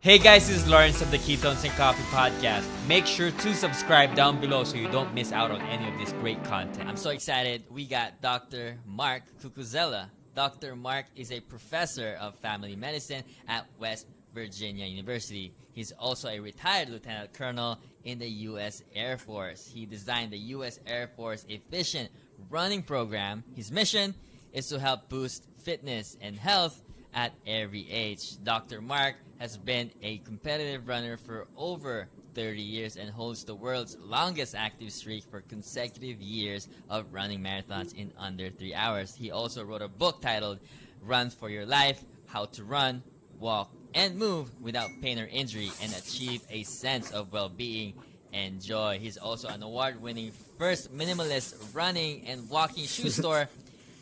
Hey guys, this is Lorenz of the Ketones and Coffee Podcast. Make sure to subscribe down below so you don't miss out on any of this great content. I'm so excited. We got Dr. Mark Cucuzzella. Dr. Mark is a professor of family medicine at West Virginia University. He's also a retired lieutenant colonel in the U.S. Air Force. He designed the U.S. Air Force efficient running program. His mission is to help boost fitness and health at every age. Dr. Mark has been a competitive runner for over 30 years and holds the world's longest active streak for consecutive years of running marathons in under 3 hours. He also wrote a book titled Run for Your Life: How to Run, Walk, and Move Without Pain or Injury and Achieve a Sense of Well-Being and Joy. He's also an award-winning first minimalist running and walking shoe store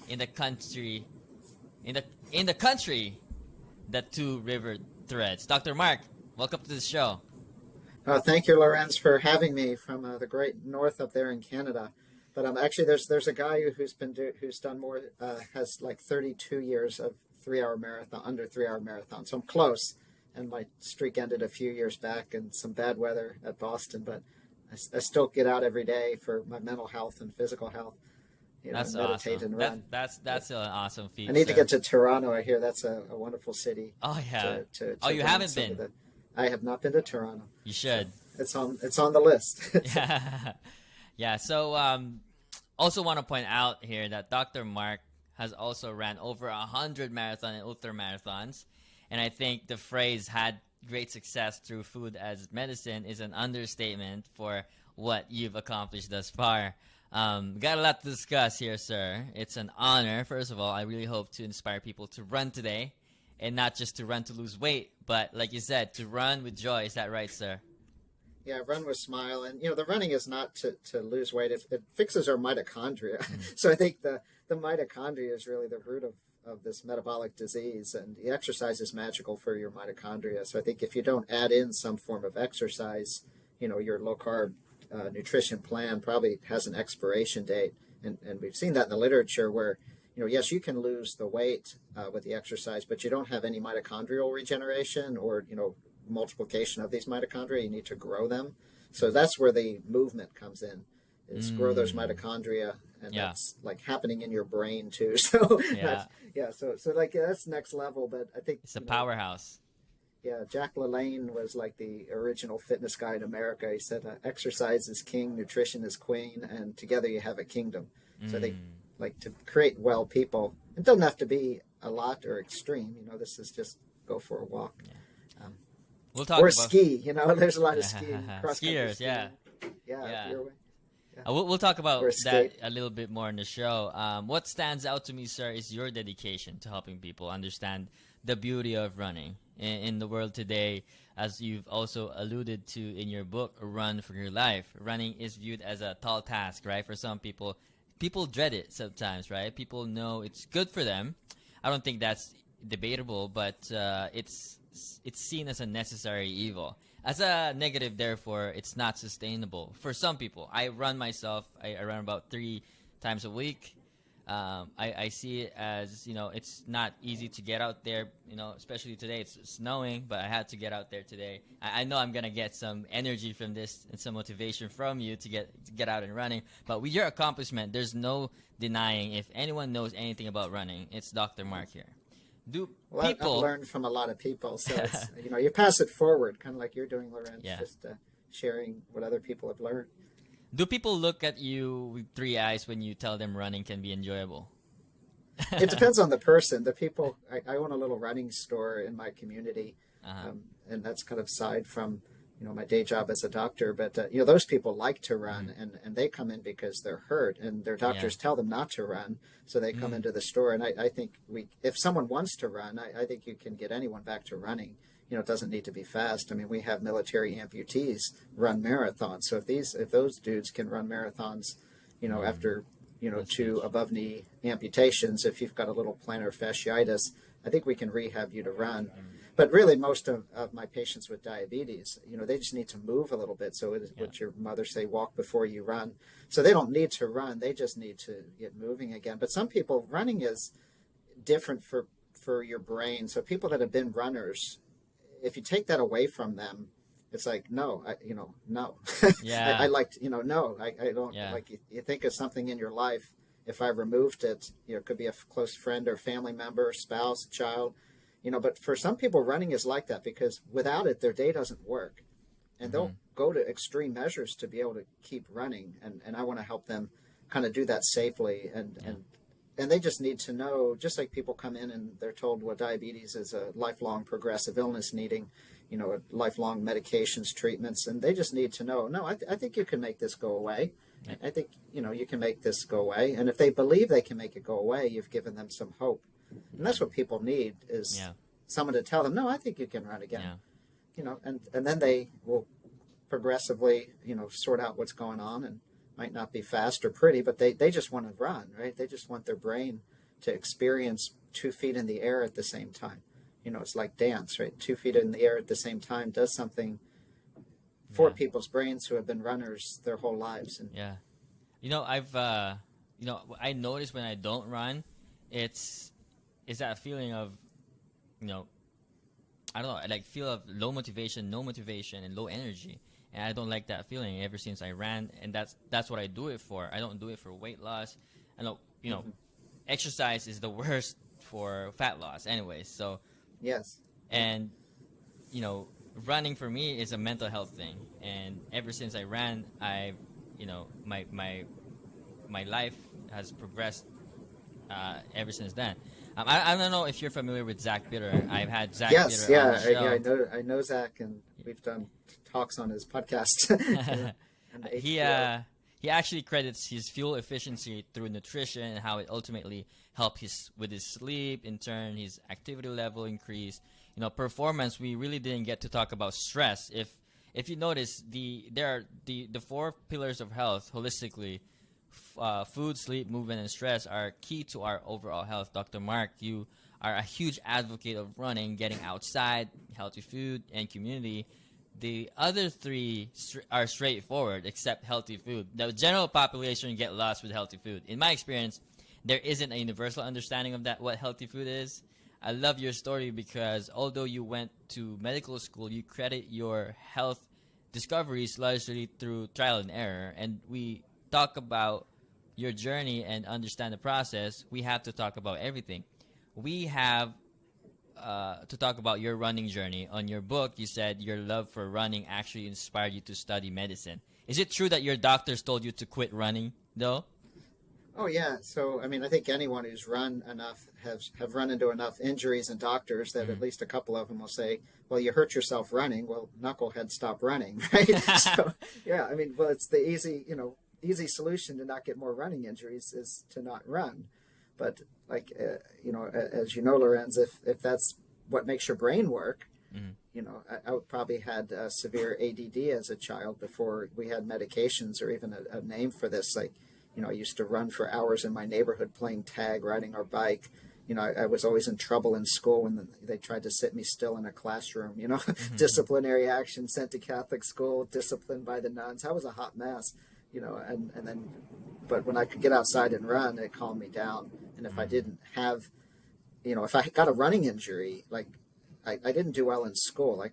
in the country. In the country, the Two River Threads. Dr. Mark, welcome to the show. Thank you, Lorenz, for having me from the great north up there in Canada. But actually, there's a guy who's done more, has like 32 years of 3-hour marathon, under 3-hour marathon. So I'm close, and my streak ended a few years back in some bad weather at Boston. But I still get out every day for my mental health and physical health. That's meditate awesome. And run. That's an awesome feat. I need to get to Toronto. I hear that's a wonderful city. Oh yeah. You haven't been? I have not been to Toronto. You should. It's on the list. Yeah. So also want to point out here that Dr. Mark has also ran over 100 marathon and ultra marathons, and I think the phrase "had great success through food as medicine" is an understatement for what you've accomplished thus far. Got a lot to discuss here, sir. It's an honor. First of all, I really hope to inspire people to run today, and not just to run to lose weight, but like you said, to run with joy. Is that right, sir? Yeah, run with smile. And, the running is not to lose weight. It fixes our mitochondria. So I think the mitochondria is really the root of this metabolic disease, and the exercise is magical for your mitochondria. So I think if you don't add in some form of exercise, your low-carb nutrition plan probably has an expiration date. And we've seen that in the literature where, yes, you can lose the weight with the exercise, but you don't have any mitochondrial regeneration or, multiplication of these mitochondria. You need to grow them. So that's where the movement comes in, is grow those mitochondria. And that's like happening in your brain too. So that's next level. But I think it's a powerhouse. Yeah, Jack LaLanne was like the original fitness guy in America. He said, exercise is king, nutrition is queen, and together you have a kingdom. So I think, like, to create well people, it doesn't have to be a lot or extreme. This is just go for a walk. Yeah. We'll talk about ski. There's a lot of skiing. Skiers, yeah. We'll talk about that a little bit more in the show. What stands out to me, sir, is your dedication to helping people understand the beauty of running in the world today. As you've also alluded to in your book, Run for Your Life, running is viewed as a tall task, right? For some people, dread it sometimes, right? People know it's good for them. I don't think that's debatable, but it's seen as a necessary evil. As a negative, therefore, it's not sustainable. For some people, I run myself. I run about 3 times a week. I see it as, it's not easy to get out there, especially today. It's snowing, but I had to get out there today. I know I'm going to get some energy from this and some motivation from you to get out and running. But with your accomplishment, there's no denying, if anyone knows anything about running, it's Dr. Mark here. I've learned from a lot of people, so it's, you pass it forward, kind of like you're doing, Lorenz, just sharing what other people have learned. Do people look at you with 3 eyes when you tell them running can be enjoyable? It depends on the person. The people, I own a little running store in my community, and that's kind of aside from, my day job as a doctor. But, those people like to run, and they come in because they're hurt, and their doctors tell them not to run, so they come into the store. And I think if someone wants to run, I think you can get anyone back to running. It doesn't need to be fast. I mean, we have military amputees run marathons. So if those dudes can run marathons, after, 2 above knee amputations, if you've got a little plantar fasciitis, I think we can rehab you to run. But really, most of my patients with diabetes, they just need to move a little bit. So what your mother say, walk before you run. So they don't need to run. They just need to get moving again. But some people, running is different for your brain. So people that have been runners, if you take that away from them, it's like, no, no. Yeah. I like, no, I don't. Yeah. Like, you think of something in your life, if I removed it, it could be a close friend or family member, spouse, child, but for some people, running is like that, because without it, their day doesn't work. And they'll go to extreme measures to be able to keep running. And I want to help them kind of do that safely. And they just need to know, just like people come in and they're told, well, diabetes is a lifelong progressive illness needing, lifelong medications, treatments. And they just need to know, no, I think you can make this go away. I think, you can make this go away. And if they believe they can make it go away, you've given them some hope. And that's what people need, is someone to tell them, no, I think you can run again. And then they will progressively, sort out what's going on, and might not be fast or pretty, but they just want to run, right? They just want their brain to experience 2 feet in the air at the same time. It's like dance, right? 2 feet in the air at the same time does something for people's brains who have been runners their whole lives. And I've I notice when I don't run, it's that feeling of, I don't know, I like feel of low motivation, no motivation, and low energy. And I don't like that feeling ever since I ran, and that's what I do it for. I don't do it for weight loss. I know, exercise is the worst for fat loss anyways. So yes. And running for me is a mental health thing. And ever since I ran, I've my life has progressed ever since then. I don't know if you're familiar with Zach Bitter. I've had Zach Bitter on the show. I know Zach, and we've done talks on his podcast. He actually credits his fuel efficiency through nutrition and how it ultimately helped with his sleep, in turn his activity level increased. Performance. We really didn't get to talk about stress. If you notice, there are the 4 pillars of health holistically. Food, sleep, movement, and stress are key to our overall health. Dr. Mark, you are a huge advocate of running, getting outside, healthy food, and community. The other 3 are straightforward, except healthy food. The general population get lost with healthy food. In my experience, there isn't a universal understanding of what healthy food is. I love your story because although you went to medical school, you credit your health discoveries largely through trial and error. And we talk about your journey and understand the process. We have to talk about everything. We have to talk about your running journey. On your book, you said your love for running actually inspired you to study medicine. Is it true that your doctors told you to quit running, though? Oh, yeah. So, I think anyone who's run enough have run into enough injuries and doctors that at least a couple of them will say, well, you hurt yourself running. Well, knucklehead, stop running, right? So, yeah, well, it's the easy solution to not get more running injuries is to not run. But as you know, Lorenz, if that's what makes your brain work, I probably had severe ADD as a child before we had medications or even a name for this. I used to run for hours in my neighborhood playing tag, riding our bike. I was always in trouble in school when they tried to sit me still in a classroom, disciplinary action, sent to Catholic school, disciplined by the nuns. I was a hot mess, and then, but when I could get outside and run, it calmed me down. And if I didn't have, if I got a running injury, I didn't do well in school.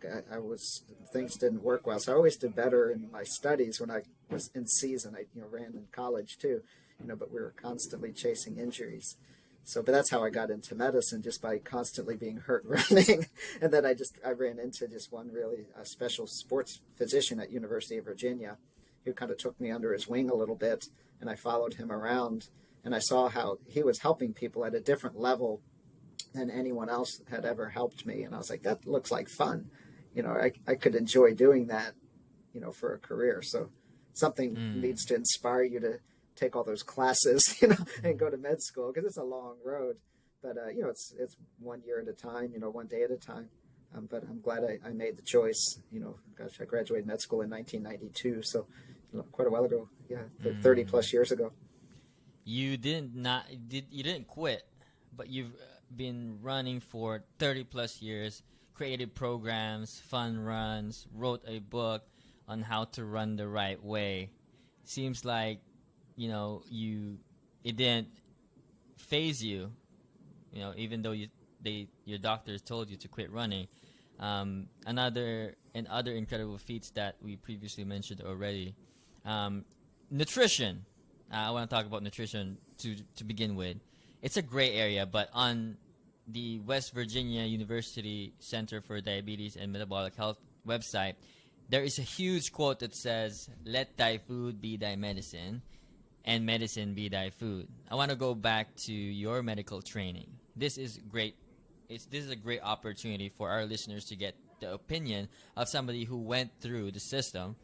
Things didn't work well. So I always did better in my studies when I was in season. I ran in college too, but we were constantly chasing injuries. So, but that's how I got into medicine, just by constantly being hurt running. And then I ran into just one really special sports physician at University of Virginia who kind of took me under his wing a little bit. And I followed him around, and I saw how he was helping people at a different level than anyone else had ever helped me. And I was like, that looks like fun. I could enjoy doing that, for a career. So something needs to inspire you to take all those classes, and go to med school, because it's a long road. But, it's 1 year at a time, 1 day at a time. But I'm glad I made the choice. I graduated med school in 1992. So quite a while ago. Yeah, 30 plus years ago. You didn't quit, but you've been running for 30 plus years, created programs, fun runs, wrote a book on how to run the right way. Seems like, it didn't phase you, even though your doctors told you to quit running. Other incredible feats that we previously mentioned already. Nutrition. I want to talk about nutrition to begin with. It's a gray area, but on the West Virginia University Center for Diabetes and Metabolic Health website, there is a huge quote that says, "Let thy food be thy medicine, and medicine be thy food." I want to go back to your medical training. This is great. This is a great opportunity for our listeners to get the opinion of somebody who went through the system.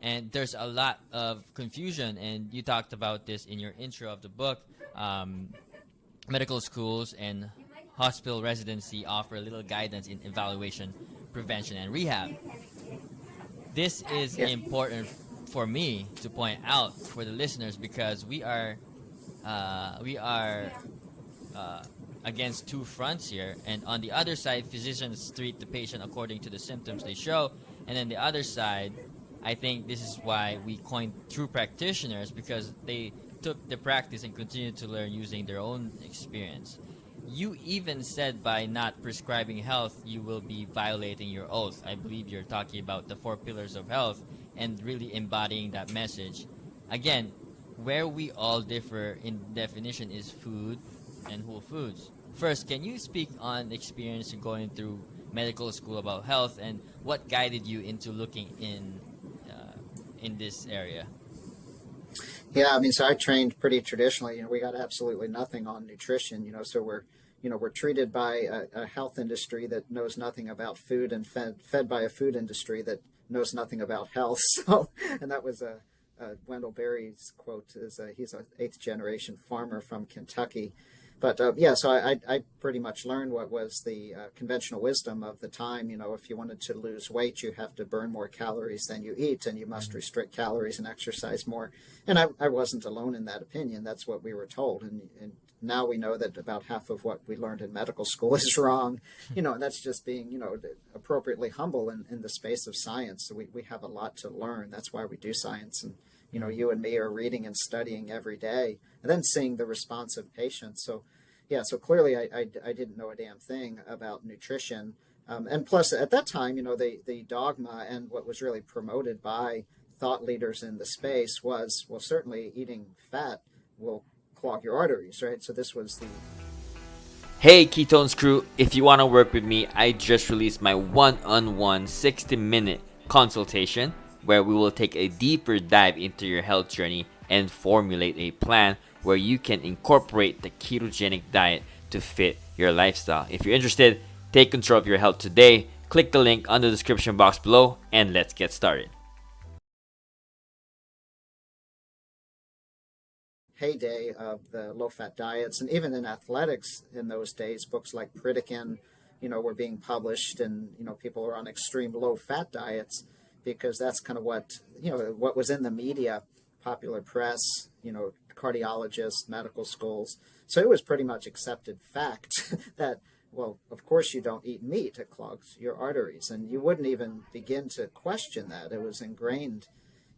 And there's a lot of confusion, and you talked about this in your intro of the book. Medical schools and hospital residency offer little guidance in evaluation, prevention, and rehab. This is important for me to point out for the listeners, because we are against two fronts here. And on the other side, physicians treat the patient according to the symptoms they show, and then the other side, I think this is why we coined true practitioners, because they took the practice and continued to learn using their own experience. You even said by not prescribing health, you will be violating your oath. I believe you're talking about the 4 pillars of health and really embodying that message. Again, where we all differ in definition is food and whole foods. First, can you speak on experience in going through medical school about health, and what guided you into looking in this area? Yeah, I mean, so I trained pretty traditionally. We got absolutely nothing on nutrition. So we're treated by a health industry that knows nothing about food, and fed by a food industry that knows nothing about health. So, and that was Wendell Berry's quote. He's an 8th generation farmer from Kentucky. But so I pretty much learned what was the conventional wisdom of the time. If you wanted to lose weight, you have to burn more calories than you eat, and you must restrict calories and exercise more. And I wasn't alone in that opinion. That's what we were told. And now we know that about half of what we learned in medical school is wrong. And that's just being, appropriately humble in the space of science. So we have a lot to learn. That's why we do science. And you and me are reading and studying every day, and then seeing the response of patients. So clearly I didn't know a damn thing about nutrition. And plus, at that time, the dogma and what was really promoted by thought leaders in the space was, well, certainly eating fat will clog your arteries, right? So this was the... Hey Ketones crew, if you want to work with me, I just released my one-on-one 60-minute consultation, where we will take a deeper dive into your health journey and formulate a plan where you can incorporate the ketogenic diet to fit your lifestyle. If you're interested, take control of your health today. Click the link on the description box below, and let's get started. Heyday of the low-fat diets, and even in athletics in those days, books like Pritikin, were being published, and people were on extreme low-fat diets, because that's kind of what was in the media, popular press, cardiologists, medical schools. So it was pretty much accepted fact that, well, of course you don't eat meat, it clogs your arteries, and you wouldn't even begin to question that. It was ingrained,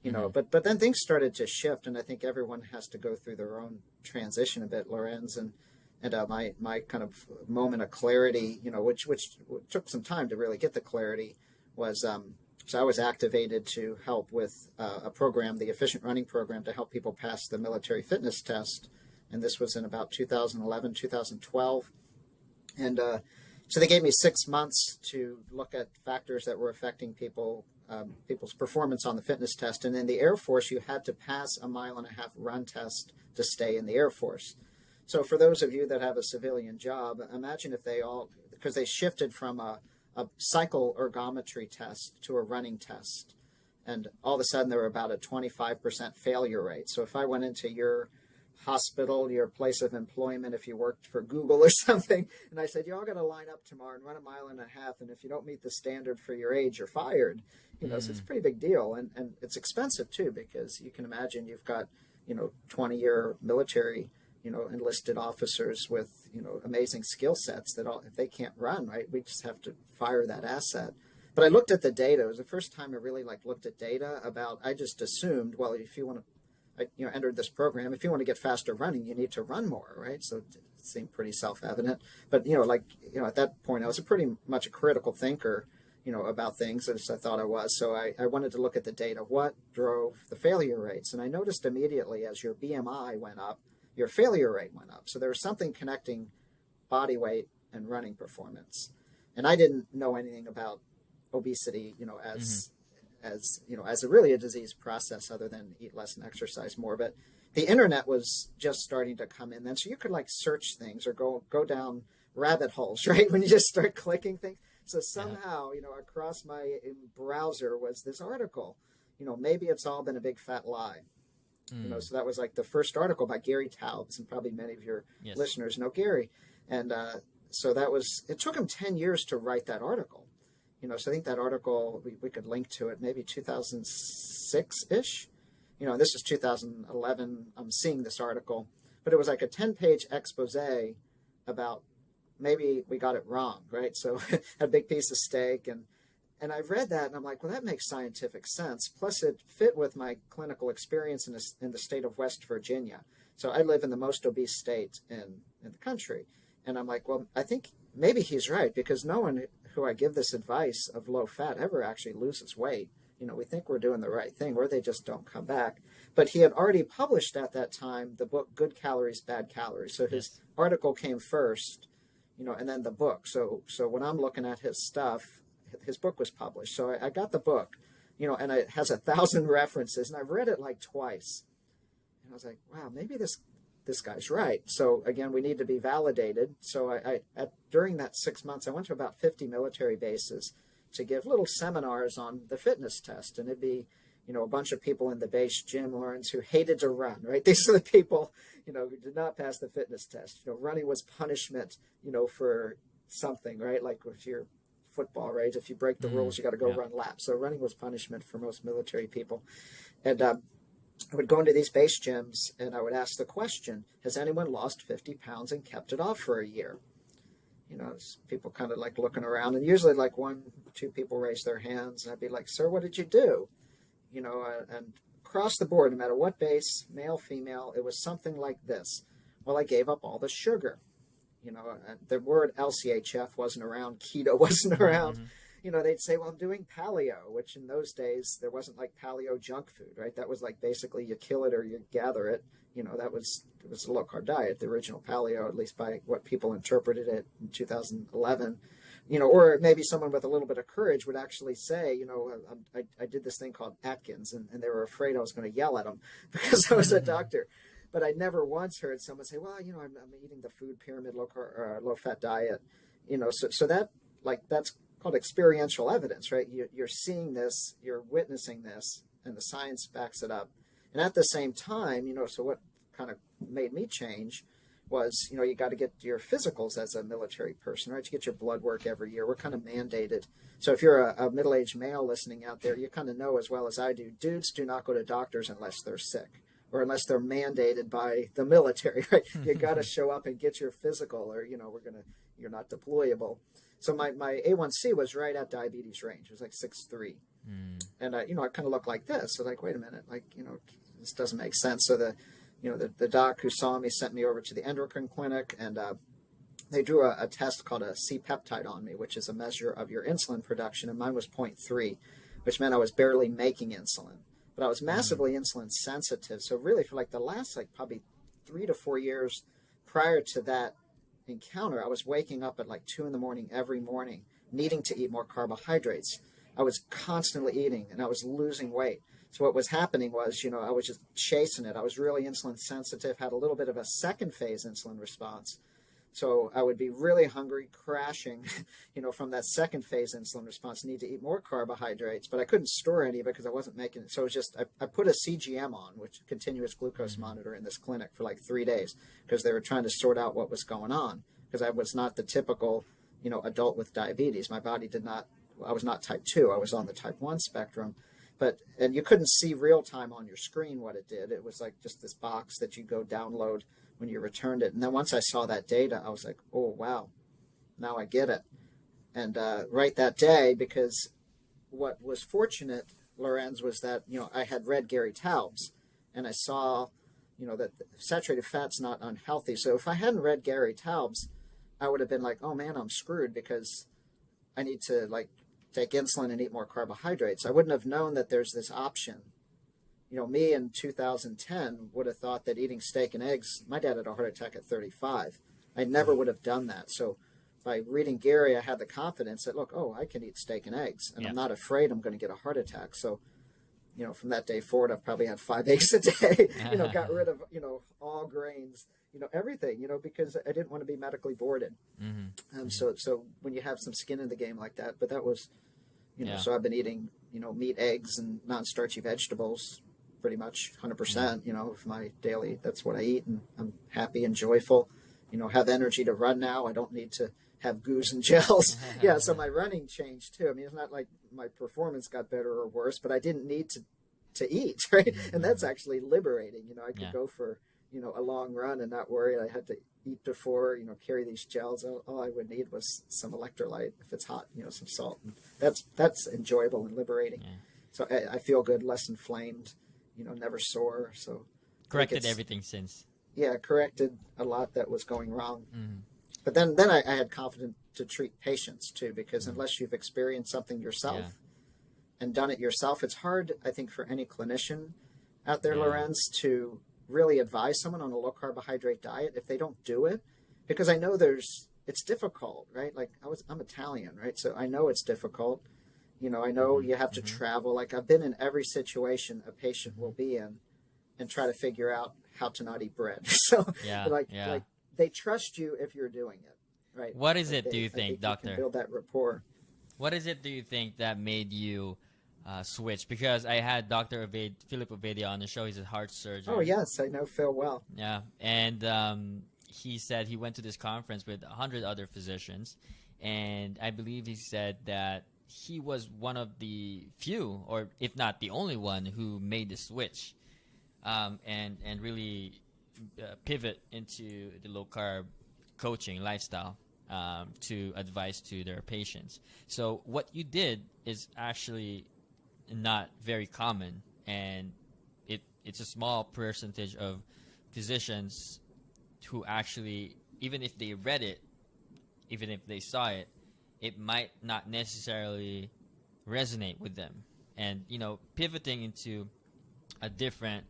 but then things started to shift, and I think everyone has to go through their own transition a bit, Lorenz, and my kind of moment of clarity, which took some time to really get the clarity, was so I was activated to help with a program, the Efficient Running Program, to help people pass the military fitness test. And this was in about 2011, 2012. And so they gave me 6 months to look at factors that were affecting people's performance on the fitness test. And in the Air Force, you had to pass a 1.5 mile run test to stay in the Air Force. So for those of you that have a civilian job, imagine if because they shifted from a cycle ergometry test to a running test. And all of a sudden, there were about a 25% failure rate. So if I went into your hospital, your place of employment, if you worked for Google or something, and I said, you all got to line up tomorrow and run 1.5 miles, and if you don't meet the standard for your age, you're fired. So it's a pretty big deal. And it's expensive, too, because you can imagine you've got, 20-year military enlisted officers with, amazing skill sets that if they can't run, right, we just have to fire that asset. But I looked at the data. It was the first time I really looked at data I just assumed, well, if you want to, entered this program, if you want to get faster running, you need to run more, right? So it seemed pretty self-evident. But, at that point, I was pretty much a critical thinker. about things as I thought I was. So I wanted to look at the data. What drove the failure rates? And I noticed immediately as your BMI went up, your failure rate went up. So there was something connecting body weight and running performance. And I didn't know anything about obesity, as really a disease process other than eat less and exercise more. But the internet was just starting to come in then. So you could like search things or go down rabbit holes, right? When you just start clicking things. So somehow, across my browser was this article, maybe it's all been a big fat lie. So that was like the first article by Gary Taubes, and probably many of your listeners know Gary. And so it took him 10 years to write that article. So I think that article, we could link to it, maybe 2006-ish. This is 2011. I'm seeing this article, but it was like a 10-page expose about maybe we got it wrong, right? So a big piece of steak. And I read that and I'm like, well, that makes scientific sense. Plus it fit with my clinical experience in the state of West Virginia. So I live in the most obese state in the country. And I'm like, well, I think maybe he's right, because no one who I give this advice of low fat ever actually loses weight. We think we're doing the right thing, or they just don't come back. But he had already published at that time the book, Good Calories, Bad Calories. So his article came first, and then the book. So when I'm looking at his stuff, his book was published. So I got the book, and it has 1,000 references, and I've read it like twice. And I was like, wow, maybe this guy's right. So again, we need to be validated. So during that 6 months, I went to about 50 military bases to give little seminars on the fitness test. And it'd be, a bunch of people in the base gym, Lorenz, who hated to run, right? These are the people, who did not pass the fitness test. Running was punishment, for something, right? Like if you're football, right? If you break the rules, you got to go run laps. So running was punishment for most military people. And I would go into these base gyms and I would ask the question, has anyone lost 50 pounds and kept it off for a year? People kind of like looking around, and usually like 1-2 people raise their hands, and I'd be like, sir, what did you do? And across the board, no matter what base, male, female, it was something like this. Well, I gave up all the sugar. The word LCHF wasn't around, keto wasn't around. They'd say, well, I'm doing paleo, which in those days, there wasn't like paleo junk food, right? That was like basically you kill it or you gather it. It was a low-carb diet, the original paleo, at least by what people interpreted it in 2011. Or maybe someone with a little bit of courage would actually say, I did this thing called Atkins, and they were afraid I was going to yell at them because I was a doctor. But I never once heard someone say, well, I'm eating the food pyramid, low-fat diet. So that's called experiential evidence, right? You're seeing this, you're witnessing this, and the science backs it up. And at the same time, so what kind of made me change was, you got to get your physicals as a military person, right? You get your blood work every year. We're kind of mandated. So if you're a middle-aged male listening out there, you kind of know as well as I do, dudes do not go to doctors unless they're sick or unless they're mandated by the military, right? You got to show up and get your physical or, you're not deployable. So my A1C was right at diabetes range. It was like 6.3. And I kind of looked like this. So like, wait a minute, this doesn't make sense. So the doc who saw me sent me over to the endocrine clinic, and they drew a test called a C-peptide on me, which is a measure of your insulin production, and mine was 0.3, which meant I was barely making insulin. But I was massively insulin sensitive. So really for like the last probably 3 to 4 years prior to that encounter, I was waking up at like 2 a.m. every morning, needing to eat more carbohydrates. I was constantly eating, and I was losing weight. So what was happening was, I was just chasing it. I was really insulin sensitive, had a little bit of a second phase insulin response. So I would be really hungry, crashing, from that second phase insulin response, need to eat more carbohydrates, but I couldn't store any because I wasn't making it. So it was just, I put a CGM on, which continuous glucose monitor in this clinic for like 3 days because they were trying to sort out what was going on because I was not the typical, adult with diabetes. My body I was not type 2. I was on the type 1 spectrum. And you couldn't see real time on your screen what it did. It was like just this box that you go download when you returned it. And then once I saw that data, I was like, oh, wow, now I get it. And right that day, because what was fortunate, Lorenz, was that, I had read Gary Taubes and I saw, that saturated fat's not unhealthy. So if I hadn't read Gary Taubes, I would have been like, oh man, I'm screwed because I need to take insulin and eat more carbohydrates. I wouldn't have known that there's this option. Me in 2010 would have thought that eating steak and eggs, my dad had a heart attack at 35. I never would have done that. So by reading Gary, I had the confidence that, look, I can eat steak and eggs, and I'm not afraid I'm going to get a heart attack. So, from that day forward, I've probably had 5 eggs a day, got rid of, all grains, everything, because I didn't want to be medically boarded. So when you have some skin in the game like that, but that was, so I've been eating, meat, eggs, and non-starchy vegetables pretty much 100%, of my daily, that's what I eat. And I'm happy and joyful, have energy to run now. I don't need to have goos and gels. So my running changed too. I mean, it's not like my performance got better or worse, but I didn't need to eat, right? And that's actually liberating. I could go for, a long run and not worry I had to eat before, carry these gels. All I would need was some electrolyte if it's hot, some salt. And that's enjoyable and liberating. So I feel good, less inflamed, never sore. So corrected everything since. Yeah, corrected a lot that was going wrong. But then I had confidence to treat patients too, because unless you've experienced something yourself and done it yourself, it's hard, I think, for any clinician out there, Lorenz, to really advise someone on a low carbohydrate diet if they don't do it, because I know it's difficult, right? Like I'm Italian, right? So I know it's difficult. I know you have to travel. Like I've been in every situation a patient will be in and try to figure out how to not eat bread. So like they trust you if you're doing it, right? What is it, do you think, Doctor? You can build that rapport. What is it, do you think, that made you switch? Because I had Dr. Philip Ovadia on the show. He's a heart surgeon. Oh, yes. I know Phil well. Yeah. And he said he went to this conference with 100 other physicians. And I believe he said that he was one of the few, or if not the only one, who made the switch and really pivot into the low-carb coaching lifestyle to advise to their patients. So what you did is actually not very common, and it's a small percentage of physicians who actually, even if they read it, even if they saw it, it might not necessarily resonate with them. And, pivoting into a different,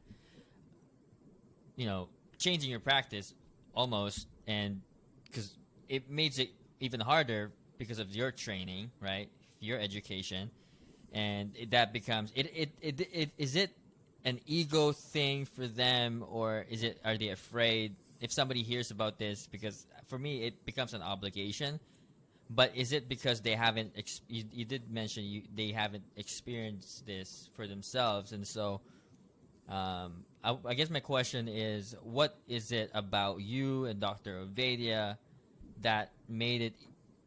changing your practice almost, and because it makes it even harder because of your training, right? Your education. And that becomes, is it an ego thing for them, or are they afraid if somebody hears about this? Because for me, it becomes an obligation. But is it because they haven't, you did mention they haven't experienced this for themselves, and so I guess my question is, what is it about you and Dr. Ovadia that made it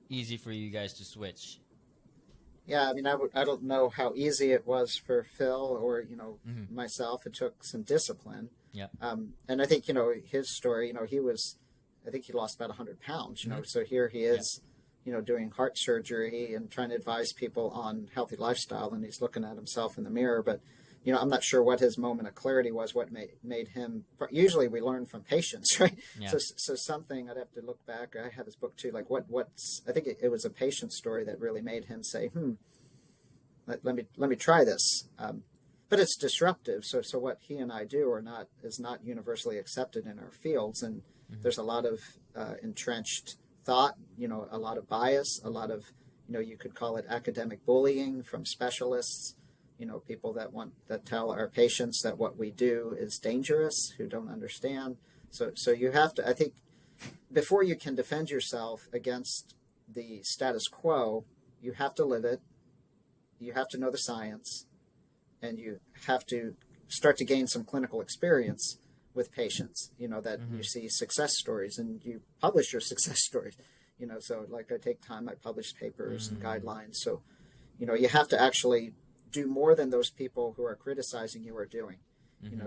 easy for you guys to switch? Yeah, I mean, I don't know how easy it was for Phil or, myself. It took some discipline. Yeah. And I think, his story, I think he lost about 100 pounds, so here he is, doing heart surgery and trying to advise people on healthy lifestyle, and he's looking at himself in the mirror. But, I'm not sure what his moment of clarity was, what made him, usually we learn from patients, right? Yeah. So something, I'd have to look back, I have his book too, like I think it was a patient story that really made him say, let me try this. But it's disruptive. So what he and I do is not universally accepted in our fields. And there's a lot of entrenched thought, a lot of bias, a lot of, you could call it academic bullying from specialists, people that tell our patients that what we do is dangerous, who don't understand. So you have to, I think, before you can defend yourself against the status quo, you have to live it. You have to know the science, and you have to start to gain some clinical experience with patients, that you see success stories and you publish your success stories, so like I take time, I publish papers and guidelines. So, you have to actually do more than those people who are criticizing you are doing.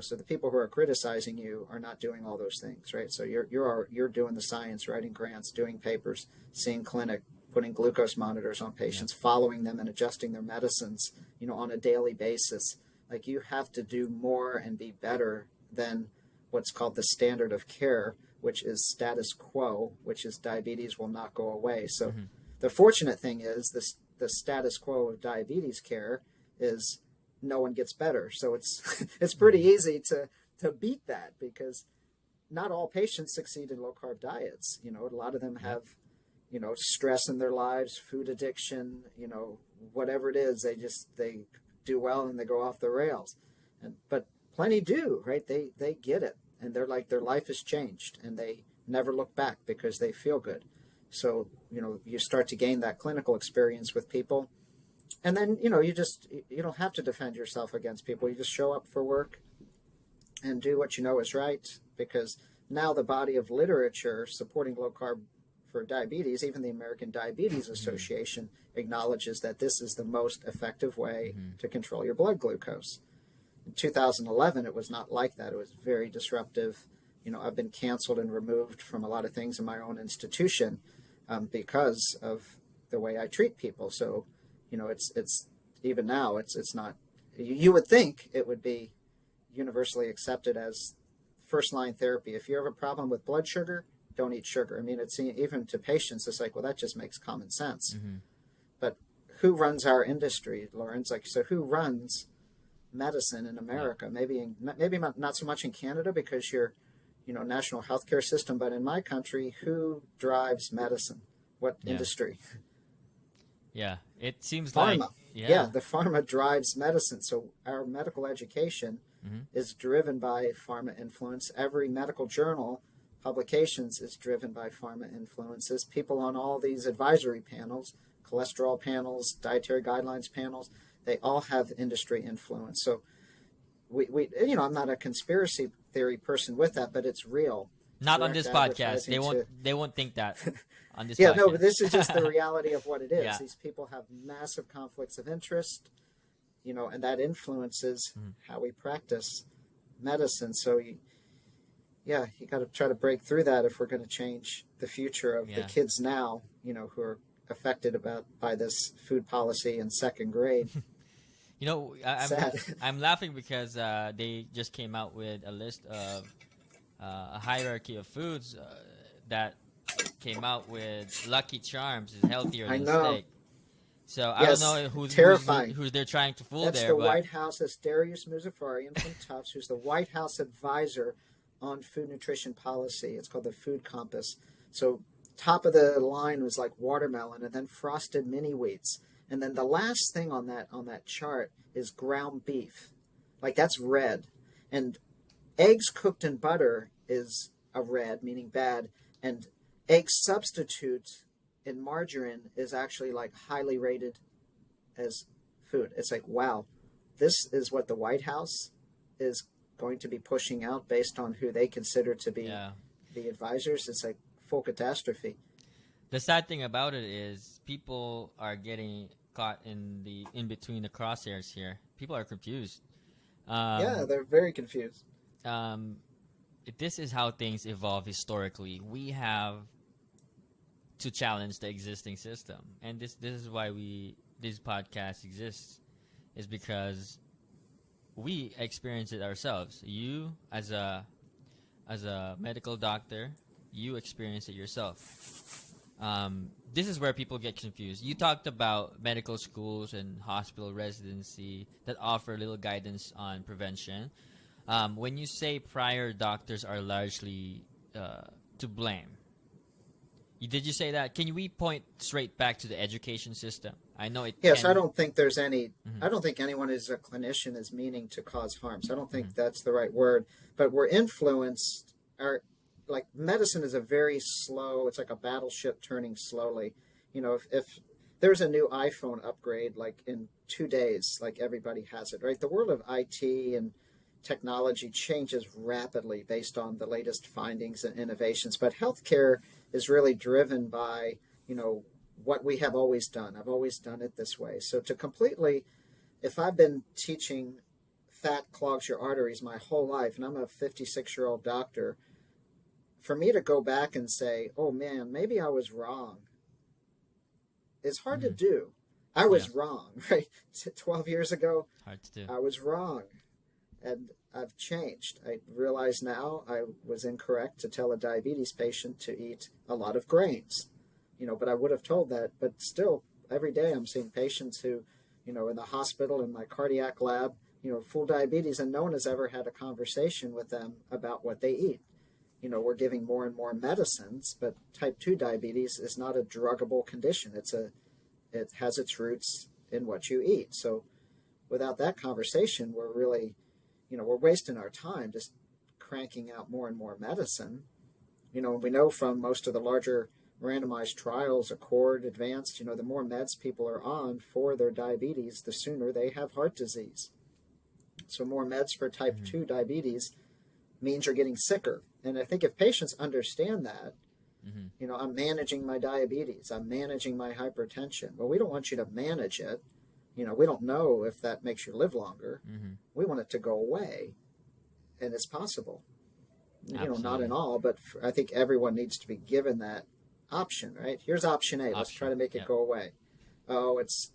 So the people who are criticizing you are not doing all those things, right? So you're doing the science, writing grants, doing papers, seeing clinic, putting glucose monitors on patients, following them and adjusting their medicines, on a daily basis. Like you have to do more and be better than what's called the standard of care, which is status quo, which is diabetes will not go away. So the fortunate thing is the status quo of diabetes care is no one gets better. So it's it's pretty easy to beat that, because not all patients succeed in low carb diets. You know, a lot of them have, you know, stress in their lives, food addiction, you know, whatever it is, they do well and they go off the rails. But plenty do, right? They get it, and they're like, their life has changed and they never look back because they feel good. So, you know, you start to gain that clinical experience with people, and then, you know, you don't have to defend yourself against people. You just show up for work and do what you know is right, because now the body of literature supporting low carb for diabetes, even the American Diabetes Association, acknowledges that this is the most effective way to control your blood glucose. In 2011, it was not like that. It was very disruptive. You know, I've been canceled and removed from a lot of things in my own institution because of the way I treat people. So, you know, it's even now, it's not, you would think it would be universally accepted as first line therapy. If you have a problem with blood sugar, don't eat sugar. I mean, it's even to patients, it's like, well, that just makes common sense. But who runs our industry, Lorenz? Like, so who runs medicine in America? Maybe not so much in Canada because you're, you know, national healthcare system, but in my country, who drives medicine? What industry? Yeah, it seems pharma. like The pharma drives medicine. So our medical education is driven by pharma influence. Every medical journal publications is driven by pharma influences. People on all these advisory panels, cholesterol panels, dietary guidelines panels, they all have industry influence. So we you know, I'm not a conspiracy theory person with that, but it's real. Not on this podcast. They won't think that on this podcast. Yeah, no, but this is just the reality of what it is. Yeah. These people have massive conflicts of interest, you know, and that influences how we practice medicine. So you got to try to break through that if we're going to change the future of the kids now, you know, who are affected by this food policy in second grade. You know, I'm laughing because they just came out with a list of a hierarchy of foods that came out with Lucky Charms is healthier than steak. So I don't know who's they're trying to fool. That's there. The White House. That's Darius Mozaffarian from Tufts, who's the White House advisor on food nutrition policy. It's called the Food Compass. So top of the line was like watermelon, and then frosted mini wheats, and then the last thing on that chart is ground beef. Like, that's red, and eggs cooked in butter is a red, meaning bad, and egg substitute in margarine is actually like highly rated as food. It's like, wow, this is what the White House is going to be pushing out based on who they consider to be the advisors. It's like full catastrophe. The sad thing about it is people are getting caught in between the crosshairs here. People are confused. They're very confused. This is how things evolve historically. We have to challenge the existing system, and this is why this podcast exists, is because we experience it ourselves. You, as a medical doctor, you experience it yourself. This is where people get confused. You talked about medical schools and hospital residency that offer little guidance on prevention. When you say prior doctors are largely to blame, did you say that? Can we point straight back to the education system? I know it. Yes, I don't think there's any. I don't think anyone as a clinician is meaning to cause harm. So I don't think that's the right word. But we're influenced. Like, medicine is a very slow. It's like a battleship turning slowly. You know, if there's a new iPhone upgrade, like in 2 days, like everybody has it, right? The world of IT and technology changes rapidly based on the latest findings and innovations. But healthcare is really driven by, you know, what we have always done. I've always done it this way. So if I've been teaching fat clogs your arteries my whole life, and I'm a 56-year-old doctor, for me to go back and say, oh man, maybe I was wrong, it's hard to do. I was wrong, right? 12 years ago, hard to do. I was wrong. And I've changed. I realize now I was incorrect to tell a diabetes patient to eat a lot of grains, you know, but I would have told that. But still, every day I'm seeing patients who, in the hospital, in my cardiac lab, full diabetes, and no one has ever had a conversation with them about what they eat. We're giving more and more medicines, but type 2 diabetes is not a druggable condition. It has its roots in what you eat. So without that conversation, we're really, we're wasting our time just cranking out more and more medicine. We know from most of the larger randomized trials, Accord, Advanced, the more meds people are on for their diabetes, the sooner they have heart disease. So more meds for type 2 diabetes means you're getting sicker. And I think if patients understand that, I'm managing my diabetes, I'm managing my hypertension. Well, we don't want you to manage it. We don't know if that makes you live longer. We want it to go away. And it's possible. Not in all, but I think everyone needs to be given that option, right? Here's option A. Let's try to make it go away. Oh, it's,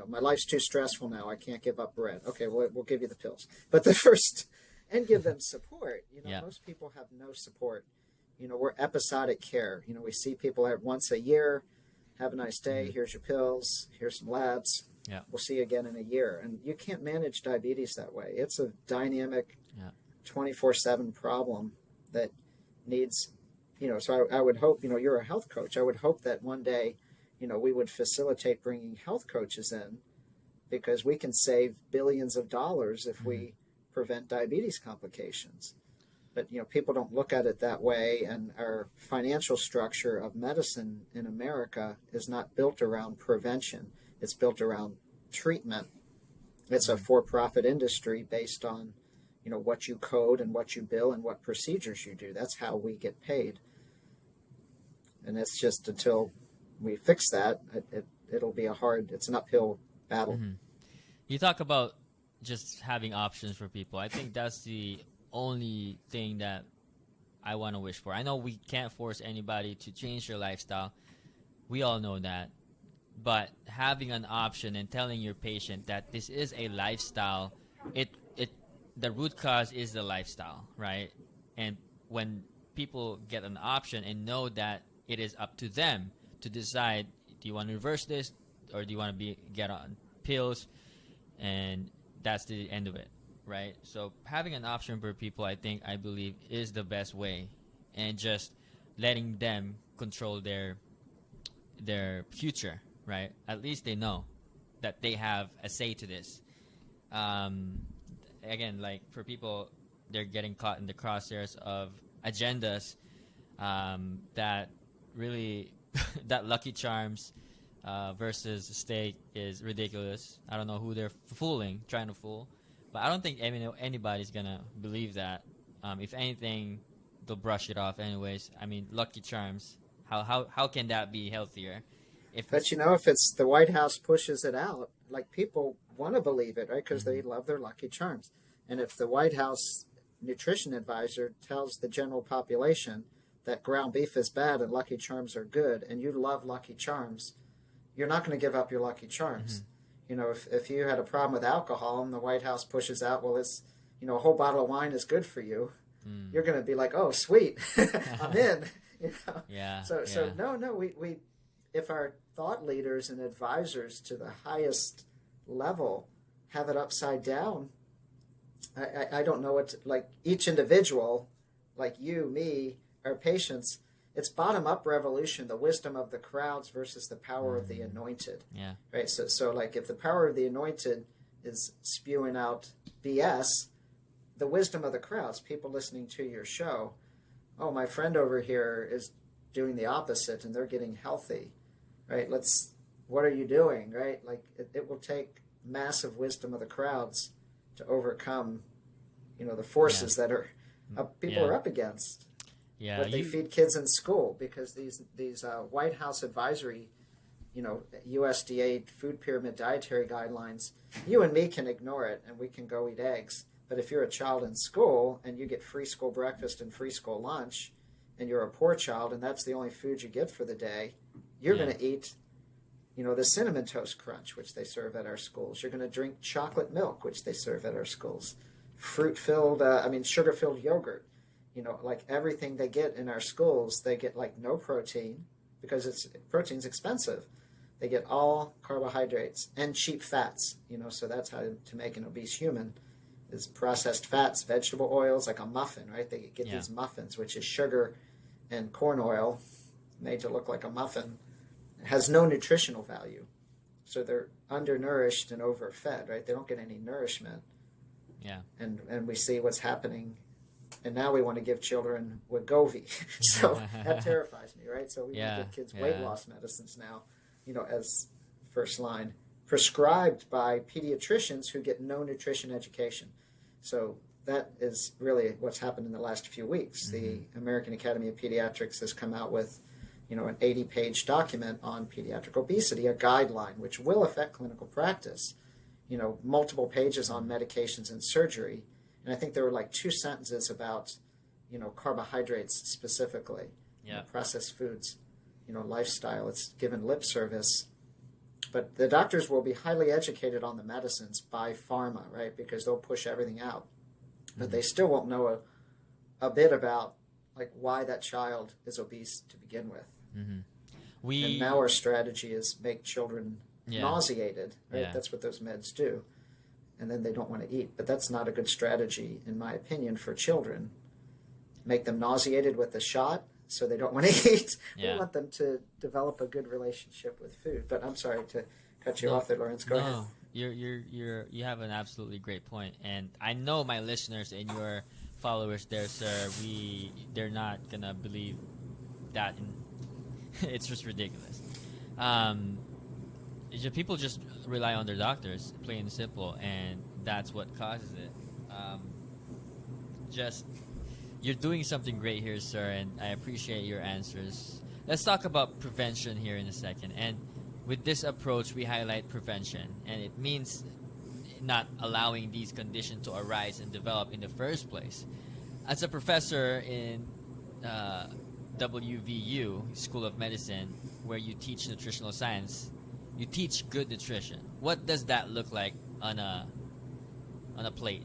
my life's too stressful now. I can't give up bread. Okay, we'll give you the pills. But the first, and give them support. Most people have no support. We're episodic care. We see people once a year. Have a nice day. Here's your pills. Here's some labs. Yeah. We'll see you again in a year. And you can't manage diabetes that way. It's a dynamic 24/7 problem that needs, so I would hope, you're a health coach. I would hope that one day, we would facilitate bringing health coaches in, because we can save billions of dollars if we prevent diabetes complications. But, people don't look at it that way. And our financial structure of medicine in America is not built around prevention. It's built around treatment. It's a for-profit industry based on, what you code and what you bill and what procedures you do. That's how we get paid. And it's just until we fix that, it'll be it's an uphill battle. You talk about just having options for people. I think that's the only thing that I want to wish for. I know we can't force anybody to change their lifestyle. We all know that. But having an option and telling your patient that this is a lifestyle, the root cause is the lifestyle, right? And when people get an option and know that it is up to them to decide, do you want to reverse this, or do you want to get on pills? And that's the end of it, right? So having an option for people, I believe, is the best way, and just letting them control their future, right? At least they know that they have a say to this. Again, like for people, they're getting caught in the crosshairs of agendas that really that Lucky Charms versus steak is ridiculous. I don't know who they're trying to fool, but I don't think anybody's gonna believe that. If anything, they'll brush it off anyways. I mean, Lucky Charms, how can that be healthier? But if it's the White House pushes it out, like, people want to believe it, right? Because they love their Lucky Charms. And if the White House nutrition advisor tells the general population that ground beef is bad and Lucky Charms are good, and you love Lucky Charms, you're not going to give up your Lucky Charms. If you had a problem with alcohol and the White House pushes out, well, it's, a whole bottle of wine is good for you, you're going to be like, oh, sweet, I'm in. Yeah. So no, we if our thought leaders and advisors to the highest level have it upside down, I don't know what like each individual, like you, me, our patients, it's bottom-up revolution, the wisdom of the crowds versus the power of the anointed. Yeah. Right. So like if the power of the anointed is spewing out BS, the wisdom of the crowds, people listening to your show, oh, my friend over here is doing the opposite and they're getting healthy. Right. What are you doing? Right. Like it will take massive wisdom of the crowds to overcome, the forces that are people are up against. Yeah, but they feed kids in school because these White House advisory, USDA food pyramid dietary guidelines, you and me can ignore it and we can go eat eggs. But if you're a child in school and you get free school breakfast and free school lunch, and you're a poor child and that's the only food you get for the day, you're going to eat, the Cinnamon Toast Crunch, which they serve at our schools. You're going to drink chocolate milk, which they serve at our schools. Sugar-filled yogurt. Like everything they get in our schools, they get like no protein because protein's expensive. They get all carbohydrates and cheap fats, so that's how to make an obese human is processed fats, vegetable oils, like a muffin, right? They get these muffins, which is sugar and corn oil made to look like a muffin. It has no nutritional value. So they're undernourished and overfed, right? They don't get any nourishment. Yeah. And we see what's happening. And now we want to give children Wegovy. So that terrifies me, right? So we give kids weight loss medicines now, as first line, prescribed by pediatricians who get no nutrition education. So that is really what's happened in the last few weeks. The American Academy of Pediatrics has come out with, an 80-page document on pediatric obesity, a guideline, which will affect clinical practice. Multiple pages on medications and surgery. And I think there were like 2 sentences about, carbohydrates specifically, processed foods, lifestyle. It's given lip service. But the doctors will be highly educated on the medicines by pharma, right? Because they'll push everything out. But they still won't know a bit about like why that child is obese to begin with. And now our strategy is make children nauseated, right? Yeah. That's what those meds do. And then they don't want to eat. But that's not a good strategy, in my opinion, for children. Make them nauseated with the shot so they don't want to eat. We want them to develop a good relationship with food. But I'm sorry to cut you off there, Lorenz. Go ahead. You have an absolutely great point. And I know my listeners and your followers there, sir, they're not going to believe that. It's just ridiculous. People just rely on their doctors, plain and simple, and that's what causes it. You're doing something great here, sir, and I appreciate your answers. Let's talk about prevention here in a second. And with this approach, we highlight prevention, and it means not allowing these conditions to arise and develop in the first place. As a professor in WVU, School of Medicine, where you teach nutritional science, you teach good nutrition. What does that look like on a plate?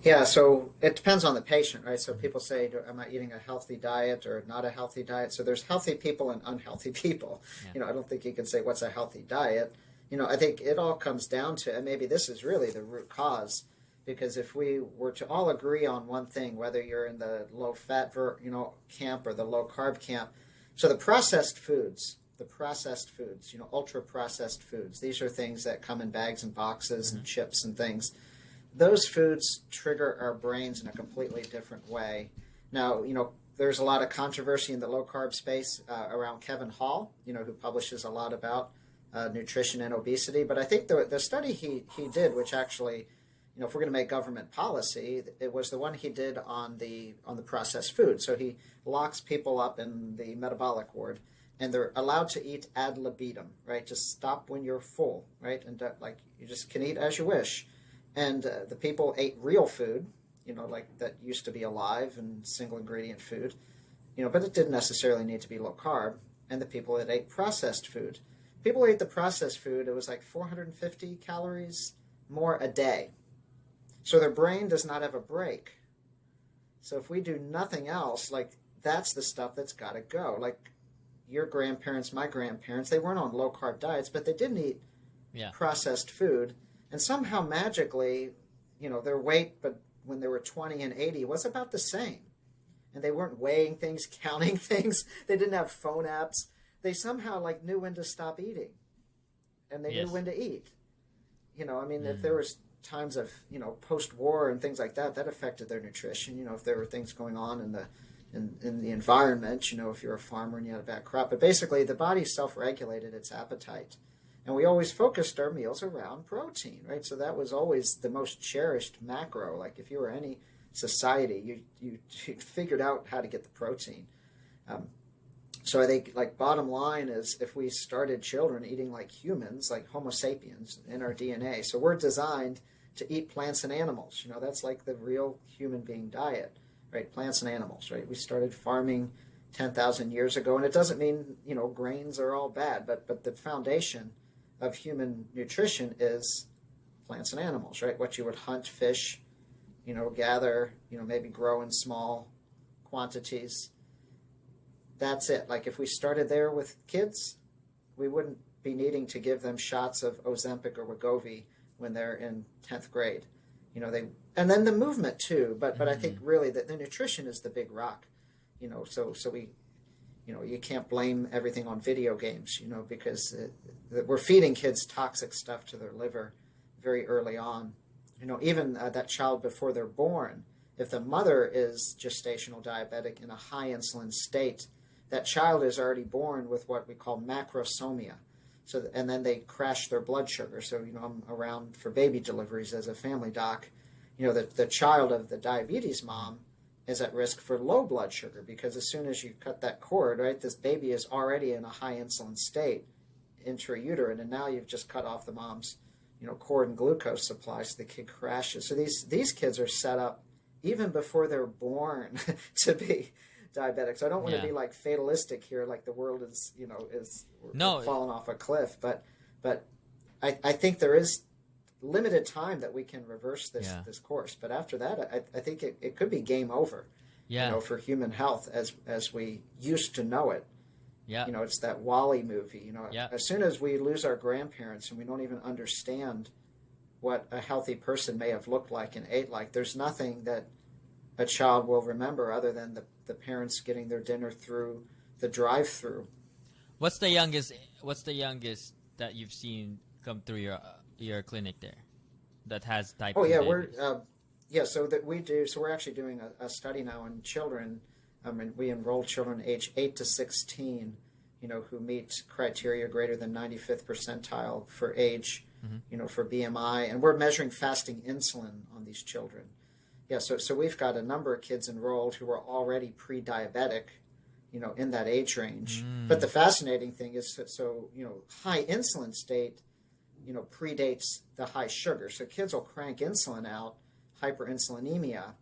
Yeah, so it depends on the patient, right? So people say, am I eating a healthy diet or not a healthy diet? So there's healthy people and unhealthy people. I don't think you can say what's a healthy diet. I think it all comes down to, and maybe this is really the root cause, because if we were to all agree on one thing, whether you're in the low-fat camp or the low-carb camp, so the processed foods, ultra-processed foods, these are things that come in bags and boxes and chips and things. Those foods trigger our brains in a completely different way. Now, there's a lot of controversy in the low-carb space around Kevin Hall, who publishes a lot about nutrition and obesity. But I think the study he did, which actually, if we're going to make government policy, it was the one he did on the processed food. So he locks people up in the metabolic ward, and they're allowed to eat ad libitum, right? Just stop when you're full, right? And you just can eat as you wish. And the people ate real food, like that used to be alive and single ingredient food, but it didn't necessarily need to be low carb. And the people that ate processed food, people ate the processed food, it was like 450 calories more a day. So their brain does not have a break. So if we do nothing else, that's the stuff that's got to go. Like your grandparents, my grandparents, they weren't on low carb diets, but they didn't eat processed food. And somehow magically, their weight, but when they were 20 and 80, was about the same. And they weren't weighing things, counting things. They didn't have phone apps. They somehow knew when to stop eating. And they knew when to eat. If there was times of, post-war and things like that, that affected their nutrition. If there were things going on in the environment, if you're a farmer and you had a bad crop. But basically, the body self-regulated its appetite. And we always focused our meals around protein, right? So that was always the most cherished macro. Like if you were any society, you figured out how to get the protein. So I think bottom line is if we started children eating like humans, like Homo sapiens in our DNA. So we're designed to eat plants and animals. That's like the real human being diet, right? Plants and animals, right? We started farming 10,000 years ago. And it doesn't mean, grains are all bad, but the foundation of human nutrition is plants and animals, right? What you would hunt, fish, gather, maybe grow in small quantities. That's it. If we started there with kids, we wouldn't be needing to give them shots of Ozempic or Wegovy when they're in 10th grade. And then the movement too, but I think really that the nutrition is the big rock. So we, you can't blame everything on video games, because we're feeding kids toxic stuff to their liver very early on. Even that child before they're born, if the mother is gestational diabetic in a high insulin state, that child is already born with what we call macrosomia. And then they crash their blood sugar. So, I'm around for baby deliveries as a family doc. The child of the diabetes mom is at risk for low blood sugar, because as soon as you cut that cord, right, this baby is already in a high insulin state intrauterine, and now you've just cut off the mom's, cord and glucose supply, so the kid crashes. So these kids are set up even before they're born to be diabetic. So I don't want to be like fatalistic here, like the world is, we're falling off a cliff. But I think there is limited time that we can reverse this course. But after that, I think it could be game over. For human health as we used to know it. Yeah. It's that Wall-E movie. As soon as we lose our grandparents and we don't even understand what a healthy person may have looked like and ate like, there's nothing that a child will remember other than the parents getting their dinner through the drive-through. What's the youngest that you've seen come through your clinic there that has type 2 diabetes? We're actually doing a study now on children. And we enroll children age 8 to 16, who meet criteria greater than 95th percentile for age, for BMI, and we're measuring fasting insulin on these children. So we've got a number of kids enrolled who are already pre-diabetic, in that age range. But the fascinating thing is, high insulin state, predates the high sugar. So kids will crank insulin out, hyperinsulinemia,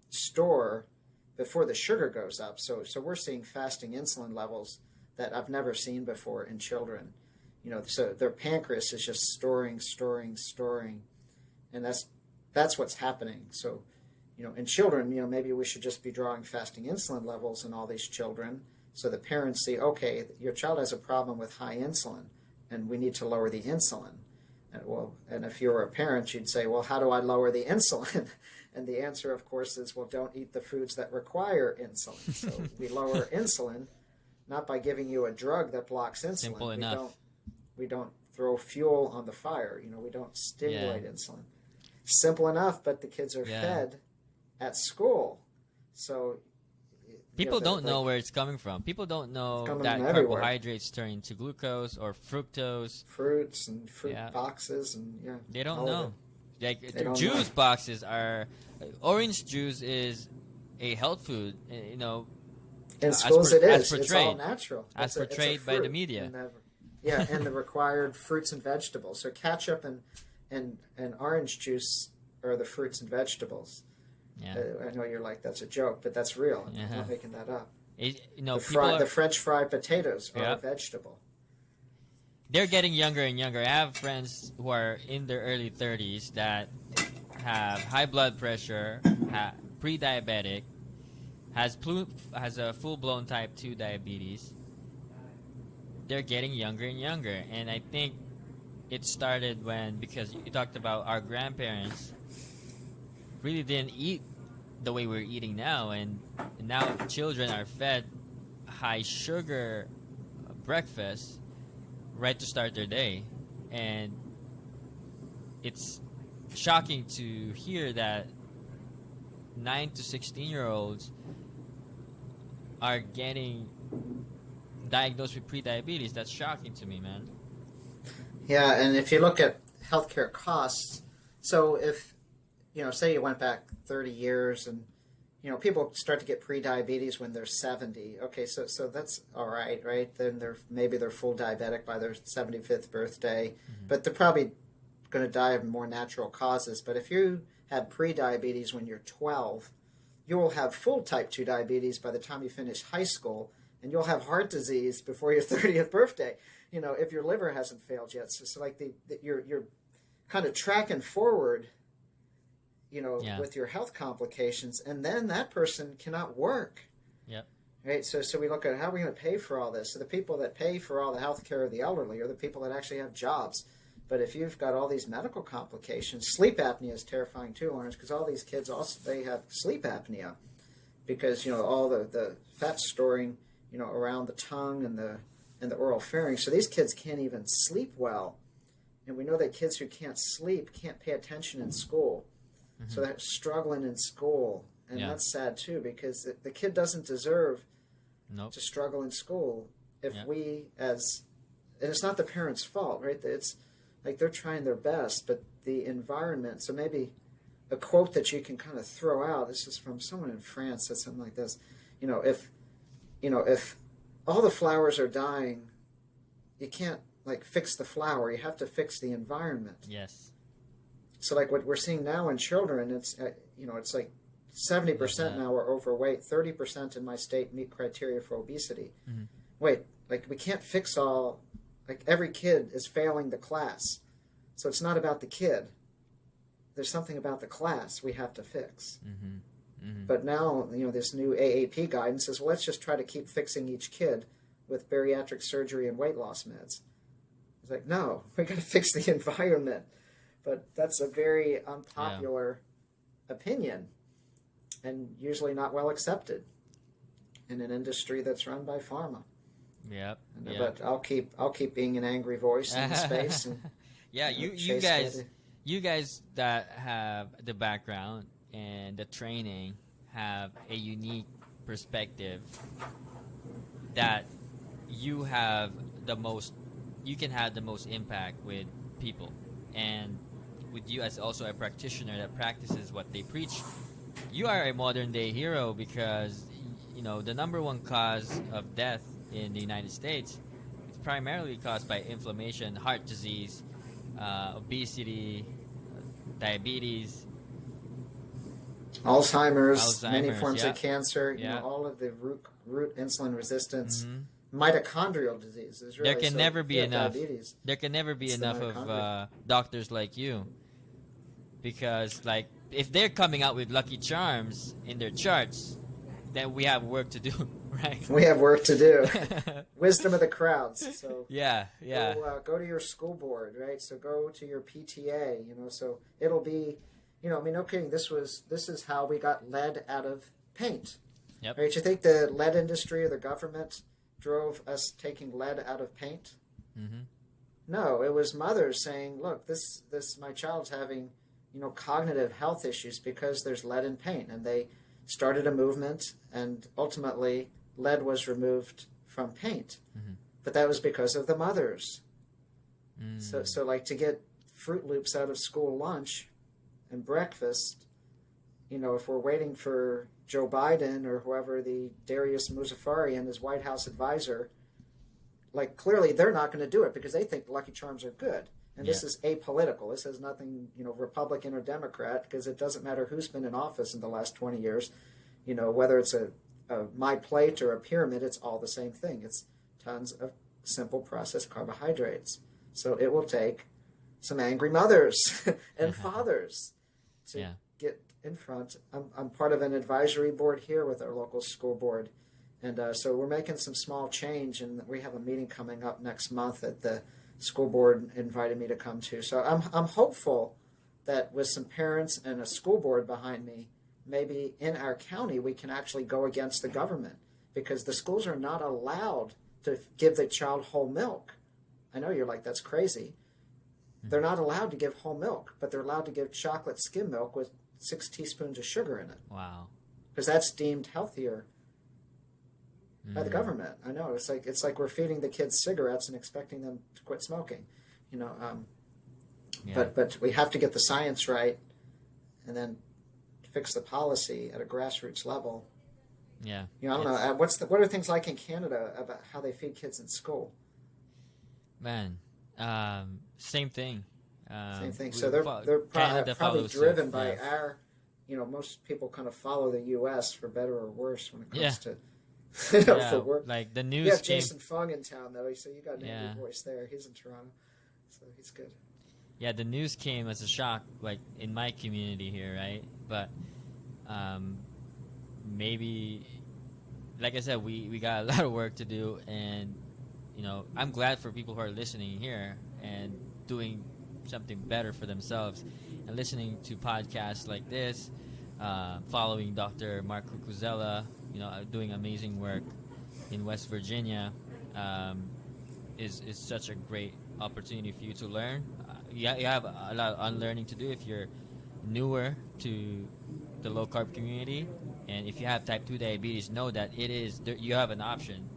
store before the sugar goes up. So we're seeing fasting insulin levels that I've never seen before in children. So their pancreas is just storing, and that's what's happening. So, in children, maybe we should just be drawing fasting insulin levels in all these children, so the parents see, okay, your child has a problem with high insulin, and we need to lower the insulin. And if you were a parent, you'd say, well, how do I lower the insulin? And the answer, of course, is, well, don't eat the foods that require insulin. So we lower insulin, not by giving you a drug that blocks insulin. Simple enough. We don't throw fuel on the fire. We don't stimulate insulin. Simple enough, but the kids are fed at school. So people don't know where it's coming from. People don't know that carbohydrates turn into glucose or fructose. Fruits and fruit boxes and they don't know. Like juice boxes are, orange juice is a health food. In schools it is. It's all natural. As portrayed by the media. And the required fruits and vegetables. So ketchup and orange juice are the fruits and vegetables. Yeah. I know you're like, that's a joke, but that's real. I'm not making that up. The French fried potatoes are a vegetable. They're getting younger and younger. I have friends who are in their early 30s that have high blood pressure, pre-diabetic, has a full-blown type 2 diabetes. They're getting younger and younger. And I think it started because you talked about our grandparents really didn't eat the way we're eating now. And now children are fed high sugar breakfast right to start their day, and it's shocking to hear that 9 to 16-year-olds are getting diagnosed with pre-diabetes. That's shocking to me, man. Yeah, and if you look at healthcare costs, so if say you went back 30 years and people start to get pre-diabetes when they're 70. Okay, so that's all right? Then they're full diabetic by their 75th birthday, but they're probably going to die of more natural causes. But if you have pre-diabetes when you're 12, you will have full type 2 diabetes by the time you finish high school, and you'll have heart disease before your 30th birthday. If your liver hasn't failed yet. So like you're kind of tracking forward. With your health complications, and then that person cannot work. Yep. Right, so we look at how are we going to pay for all this. So the people that pay for all the health care of the elderly are the people that actually have jobs. But if you've got all these medical complications, sleep apnea is terrifying too, Lorenz, because all these kids also they have sleep apnea because all the fat storing around the tongue and the oral pharynx. So these kids can't even sleep well, and we know that kids who can't sleep can't pay attention in school, so they're struggling in school, and that's sad too because the kid doesn't deserve to struggle in school if we and it's not the parents' fault, right? It's like they're trying their best, but the environment. So maybe a quote that you can kind of throw out. This is from someone in France. Said something like this: if all the flowers are dying, you can't fix the flower. You have to fix the environment. Yes. So what we're seeing now in children, it's it's like 70% now are overweight. 30% in my state meet criteria for obesity. Mm-hmm. Wait, we can't fix all. Every kid is failing the class. So it's not about the kid. There's something about the class we have to fix. Mm-hmm. Mm-hmm. But now, this new AAP guidance says, well, let's just try to keep fixing each kid with bariatric surgery and weight loss meds. It's like, no, we got to fix the environment. But that's a very unpopular opinion and usually not well accepted in an industry that's run by pharma. Yep. But I'll keep being an angry voice in the space. And, you guys that have the background and the training have a unique perspective that you can have the most impact with people, and with you as also a practitioner that practices what they preach. You are a modern day hero because the number one cause of death in the United States is primarily caused by inflammation, heart disease, obesity, diabetes, Alzheimer's, many forms of cancer, all of the root insulin resistance, mitochondrial diseases. Really. There can never be enough. Diabetes. There can never be enough of doctors like you, because if they're coming out with Lucky Charms in their charts, then we have work to do, right? We have work to do. Wisdom of the crowds. So go to your school board, right? So go to your PTA. So it'll be, no kidding. This is how we got lead out of paint. Yep. Right? You think the lead industry or the government drove us taking lead out of paint? Mm-hmm. No, it was mothers saying, "Look, this my child's having, cognitive health issues because there's lead in paint," and they started a movement, and ultimately lead was removed from paint. Mm-hmm. But that was because of the mothers. Mm. So to get Fruit Loops out of school lunch and breakfast, if we're waiting for Joe Biden or whoever, the Darius Muzaffarian, his White House advisor, clearly they're not going to do it because they think Lucky Charms are good. And this is apolitical. This has nothing, Republican or Democrat, because it doesn't matter who's been in office in the last 20 years. Whether it's a my plate or a pyramid, it's all the same thing. It's tons of simple processed carbohydrates. So it will take some angry mothers and fathers to get in front. I'm part of an advisory board here with our local school board. And so we're making some small change, and we have a meeting coming up next month that the school board invited me to come to. So I'm hopeful that with some parents and a school board behind me, maybe in our county we can actually go against the government, because the schools are not allowed to give the child whole milk. I know you're like, that's crazy. They're not allowed to give whole milk, but they're allowed to give chocolate skim milk with 6 teaspoons of sugar in it. Wow. Because that's deemed healthier by the government. I know, it's like we're feeding the kids cigarettes and expecting them to quit smoking, But we have to get the science right, and then fix the policy at a grassroots level. Yeah. I don't know. What are things like in Canada about how they feed kids in school? Man, same thing. Same thing. So they're probably driven by our. Most people kind of follow the U.S. for better or worse when it comes to. For work. Like the news. You have Jason Fung in town, though, so you got an angry voice there. He's in Toronto, so he's good. Yeah, the news came as a shock, in my community here, right? But maybe like I said, we got a lot of work to do, and I'm glad for people who are listening here and doing something better for themselves, and listening to podcasts like this, following Dr. Mark Cucuzzella, doing amazing work in West Virginia, um, is such a great opportunity for you to learn. You have a lot of unlearning to do if you're newer to the low carb community, and if you have type 2 diabetes, know that you have an option.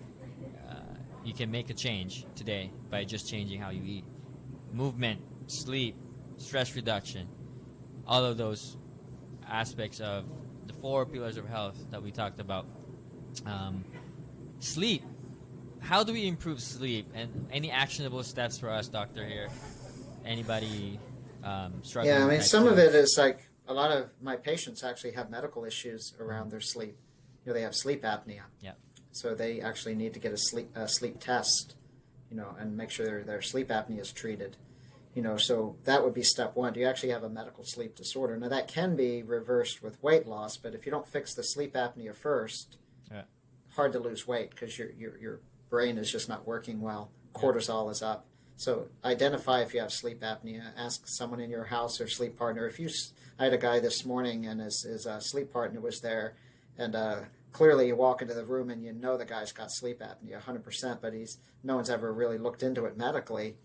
You can make a change today by just changing how you eat. Movement, sleep, stress reduction, all of those aspects of the 4 pillars of health that we talked about. Sleep. How do we improve sleep? And any actionable steps for us, doctor, here? Anybody struggling? Yeah, I mean, with some type of 2? it is like a lot of my patients actually have medical issues around their sleep. They have sleep apnea. Yeah. So they actually need to get a sleep test, and make sure their sleep apnea is treated. So that would be step one. Do you actually have a medical sleep disorder? Now that can be reversed with weight loss, but if you don't fix the sleep apnea first, Yeah. hard to lose weight because your brain is just not working well. Cortisol is up. So identify if you have sleep apnea. Ask someone in your house or sleep partner. I had a guy this morning and his sleep partner was there, and clearly you walk into the room and the guy's got sleep apnea 100%, but no one's ever really looked into it medically.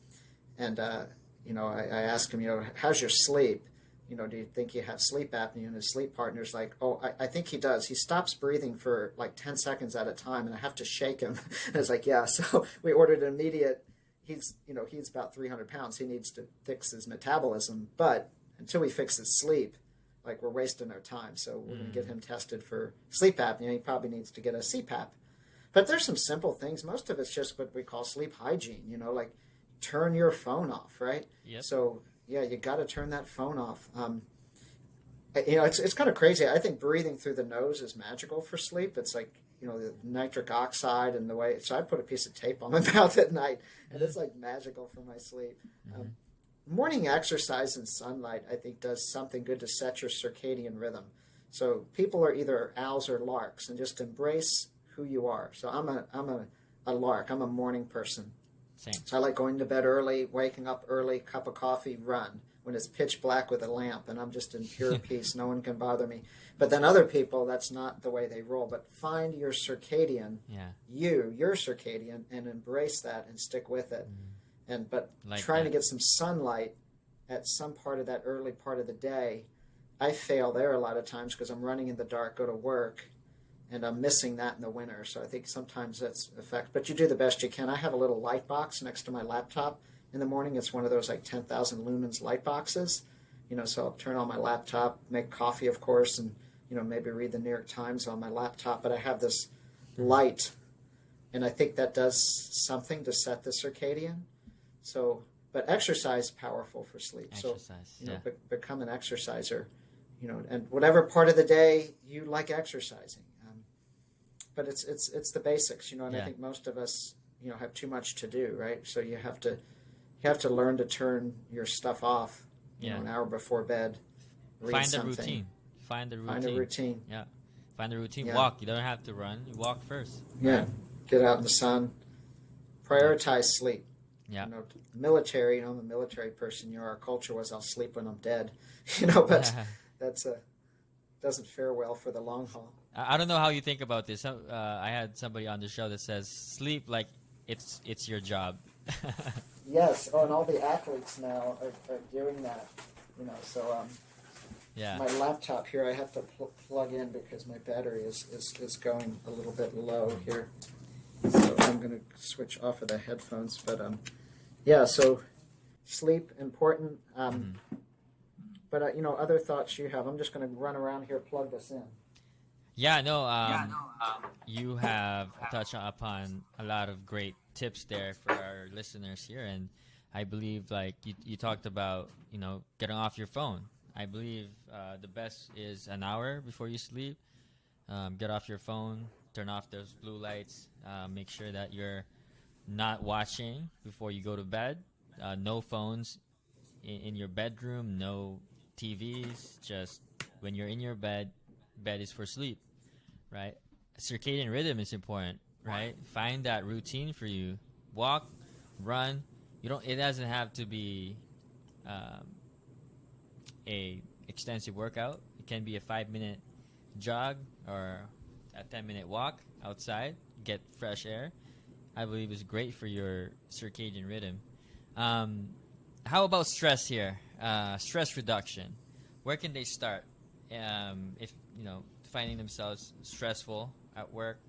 And I asked him, how's your sleep? Do you think you have sleep apnea? And his sleep partner's like, oh, I think he does. He stops breathing for like 10 seconds at a time, and I have to shake him. And I was like, yeah. So we ordered an immediate. He's about 300 pounds. He needs to fix his metabolism, but until we fix his sleep, like we're wasting our time. So we're going to get him tested for sleep apnea. He probably needs to get a CPAP. But there's some simple things. Most of it's just what we call sleep hygiene. Like turn your phone off, right? Yep. So yeah, you got to turn that phone off. It's kind of crazy. I think breathing through the nose is magical for sleep. It's like the nitric oxide and the way. So I put a piece of tape on my mouth at night, and it's like magical for my sleep. Morning exercise and sunlight, I think, does something good to set your circadian rhythm. So people are either owls or larks, and just embrace who you are. So I'm a lark. I'm a morning person. Same. So I like going to bed early, waking up early, cup of coffee, run when it's pitch black with a lamp, and I'm just in pure peace. No one can bother me. But then other people, that's not the way they roll. But find your circadian, your circadian, and embrace that and stick with it. But trying to get some sunlight at some part of that early part of the day, I fail there a lot of times because I'm running in the dark, go to work, and I'm missing that in the winter. So I think sometimes that's effect. But you do the best you can. I have a little light box next to my laptop in the morning. It's one of those like 10,000 lumens light boxes. So I'll turn on my laptop, make coffee, of course, and maybe read the New York Times on my laptop. But I have this light, and I think that does something to set the circadian. So, but exercise is powerful for sleep. Exercise, So become an exerciser. And whatever part of the day you like exercising. But it's the basics, and I think most of us, have too much to do, right? So you have to learn to turn your stuff off, an hour before bed. Read something. Find a routine. Yeah. Find a routine. Yeah. Walk. You don't have to run. You walk first. Yeah. Right? Get out in the sun. Prioritize sleep. Yeah. Military, I'm a military person. Our culture was I'll sleep when I'm dead, but that's doesn't fare well for the long haul. I don't know how you think about this. I had somebody on the show that says sleep like it's your job. Yes. Oh, and all the athletes now are doing that. So my laptop here I have to plug in because my battery is going a little bit low here. So I'm going to switch off of the headphones. But so sleep important. But other thoughts you have. I'm just going to run around here, plug this in. Yeah, no. You have touched upon a lot of great tips there for our listeners here, and I believe like you talked about getting off your phone. I believe the best is an hour before you sleep. Get off your phone, turn off those blue lights, make sure that you're not watching before you go to bed. No phones in your bedroom, no TVs. Just when you're in your bed is for sleep, right? circadian rhythm is important, right? Find that routine for you. Walk, run. You don't. It doesn't have to be a extensive workout. It can be a 5-minute jog or a 10-minute walk outside. Get fresh air. I believe is great for your circadian rhythm. How about stress here? Stress reduction. Where can they start? If finding themselves stressful at work,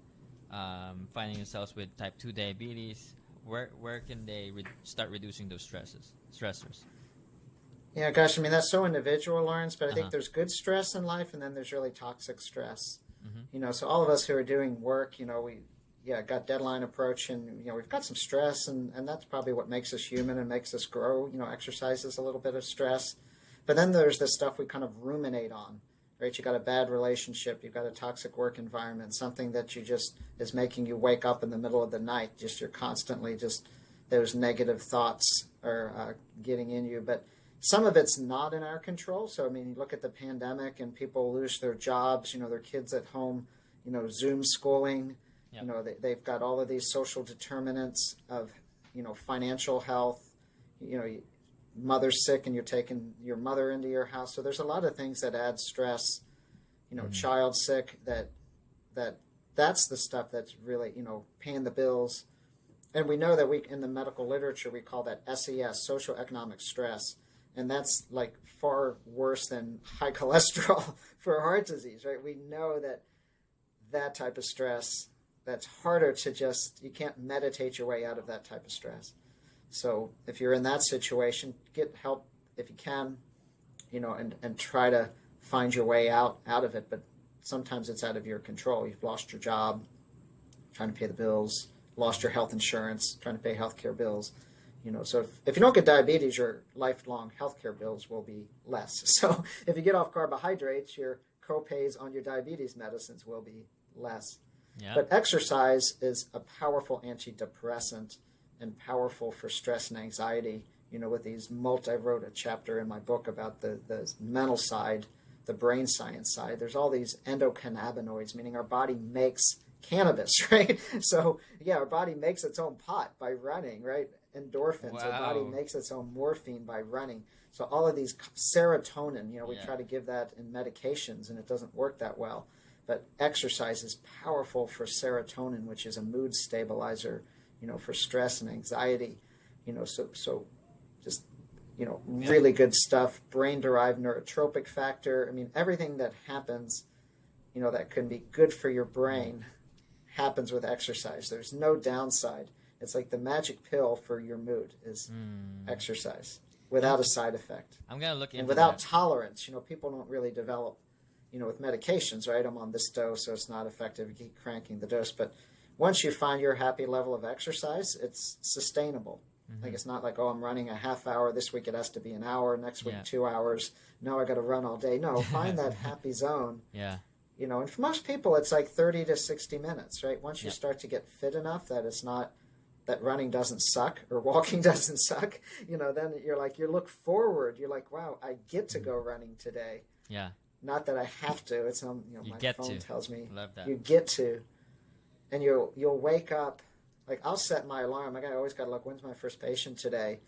finding themselves with type 2 diabetes, where can they start reducing those stressors? Yeah, gosh, I mean, that's so individual, Lawrence, but I think there's good stress in life, and then there's really toxic stress. So all of us who are doing work, got deadline approach, and, we've got some stress, and that's probably what makes us human and makes us grow. Exercise is a little bit of stress. But then there's the stuff we kind of ruminate on, right? You got a bad relationship, you've got a toxic work environment, something that you just is making you wake up in the middle of the night. Just you're constantly just those negative thoughts are getting in you. But some of it's not in our control. So, I mean, you look at the pandemic and people lose their jobs, their kids at home, Zoom schooling, they've got all of these social determinants of, financial health, mother's sick and you're taking your mother into your house. So there's a lot of things that add stress, child sick, that's the stuff that's really, paying the bills. And we know that in the medical literature, we call that SES, social economic stress. And that's like far worse than high cholesterol for heart disease, right? We know that type of stress, that's harder to you can't meditate your way out of that type of stress. So if you're in that situation, get help if you can, and try to find your way out of it. But sometimes it's out of your control. You've lost your job, trying to pay the bills, lost your health insurance, trying to pay healthcare bills. So if you don't get diabetes, your lifelong healthcare bills will be less. So if you get off carbohydrates, your co-pays on your diabetes medicines will be less. Yeah. But exercise is a powerful antidepressant and powerful for stress and anxiety. With these I wrote a chapter in my book about the mental side, the brain science side. There's all these endocannabinoids, meaning our body makes cannabis, right? So, our body makes its own pot by running, right? Endorphins. Wow. Our body makes its own morphine by running. So all of these serotonin, we try to give that in medications, and it doesn't work that well. But exercise is powerful for serotonin, which is a mood stabilizer, for stress and anxiety. So just, really good stuff. Brain-derived neurotropic factor. I mean, everything that happens, that can be good for your brain happens with exercise. There's no downside. It's like the magic pill for your mood is exercise without a side effect. I'm going to look into and without tolerance. People don't really develop, with medications, right? I'm on this dose, so it's not effective. You keep cranking the dose. But once you find your happy level of exercise, it's sustainable. Like it's not like, I'm running a half hour. This week it has to be an hour. Next week, 2 hours. No, I got to run all day. No, find that happy zone. Yeah. And for most people, it's like 30 to 60 minutes, right? Once you start to get fit enough that it's not, that running doesn't suck or walking doesn't suck, then you look forward. You're like, wow, I get to go running today. Yeah. Not that I have to. It's my phone tells me you get to, and you'll wake up. Like I'll set my alarm. I always got to look, when's my first patient today?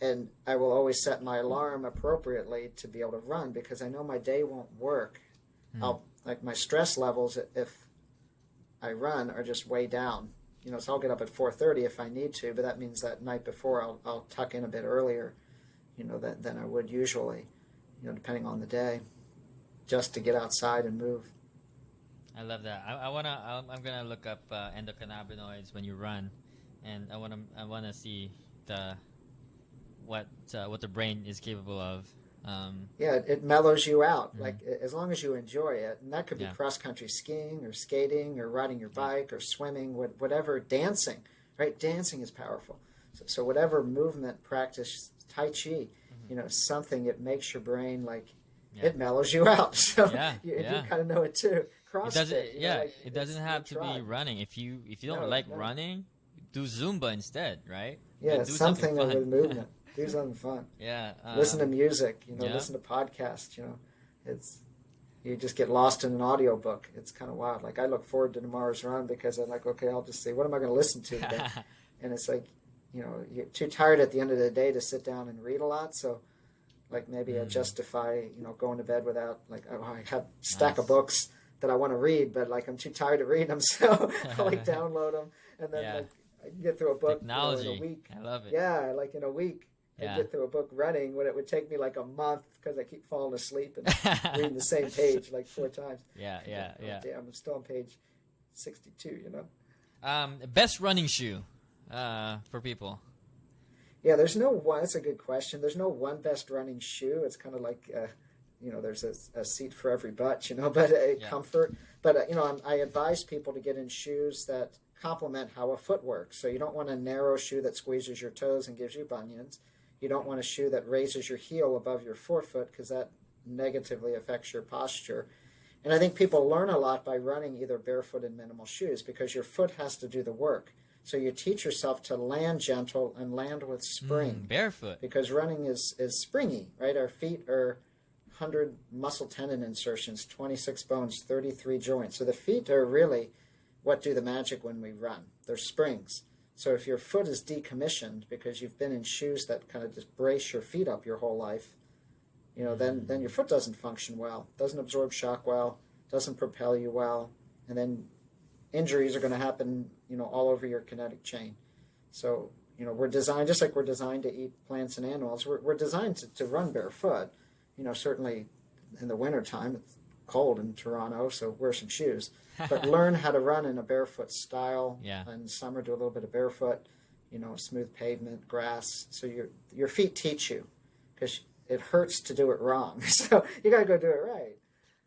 And I will always set my alarm appropriately to be able to run because I know my day won't work. My stress levels, if I run, are just way down. So I'll get up at 4:30 if I need to, but that means that night before I'll tuck in a bit earlier, than I would usually, depending on the day, just to get outside and move. I love that. I'm gonna look up endocannabinoids when you run, and I wanna see what the brain is capable of. It mellows you out. Like as long as you enjoy it, and that could be cross country skiing or skating or riding your bike or swimming, whatever. Dancing, right? Dancing is powerful. So whatever movement practice, Tai Chi, something, it makes your brain it mellows you out. So you kind of know it too. CrossFit, it doesn't have to be running. If you don't like running, do Zumba instead, right? Yeah, do something with movement. Do something fun. Yeah. Listen to music. Listen to podcasts. It's you just get lost in an audiobook. It's kind of wild. Like I look forward to tomorrow's run because I'm like, okay, I'll just see, what am I going to listen to today? And it's like, you know, you're too tired at the end of the day to sit down and read a lot. So like maybe I justify, you know, going to bed without, like, oh, I have a stack of books that I want to read, but like I'm too tired to read them. So I like download them and then like I can get through a book in a week. I love it. Yeah, like in a week. I get through a book running when it would take me like a month because I keep falling asleep and reading the same page like 4 times. Yeah. Damn, I'm still on page 62, you know? Best running shoe for people. Yeah, there's no one. That's a good question. There's no one best running shoe. It's kind of like, you know, there's a seat for every butt, you know, but comfort. But, you know, I advise people to get in shoes that complement how a foot works. So you don't want a narrow shoe that squeezes your toes and gives you bunions. You don't want a shoe that raises your heel above your forefoot because that negatively affects your posture. And I think people learn a lot by running either barefoot in minimal shoes because your foot has to do the work. So you teach yourself to land gentle and land with spring. Barefoot. Because running is springy, right? Our feet are 100 muscle tendon insertions, 26 bones, 33 joints. So the feet are really what do the magic when we run. They're springs. So if your foot is decommissioned because you've been in shoes that kind of just brace your feet up your whole life, you know, then your foot doesn't function well, doesn't absorb shock well, doesn't propel you well, and then injuries are going to happen, you know, all over your kinetic chain. So, you know, we're designed, just like we're designed to eat plants and animals, we're designed to run barefoot. You know, certainly in the wintertime, it's cold in Toronto, so wear some shoes. But learn how to run in a barefoot style. In summer, do a little bit of barefoot, you know, smooth pavement, grass. So your feet teach you because it hurts to do it wrong. So you got to go do it right.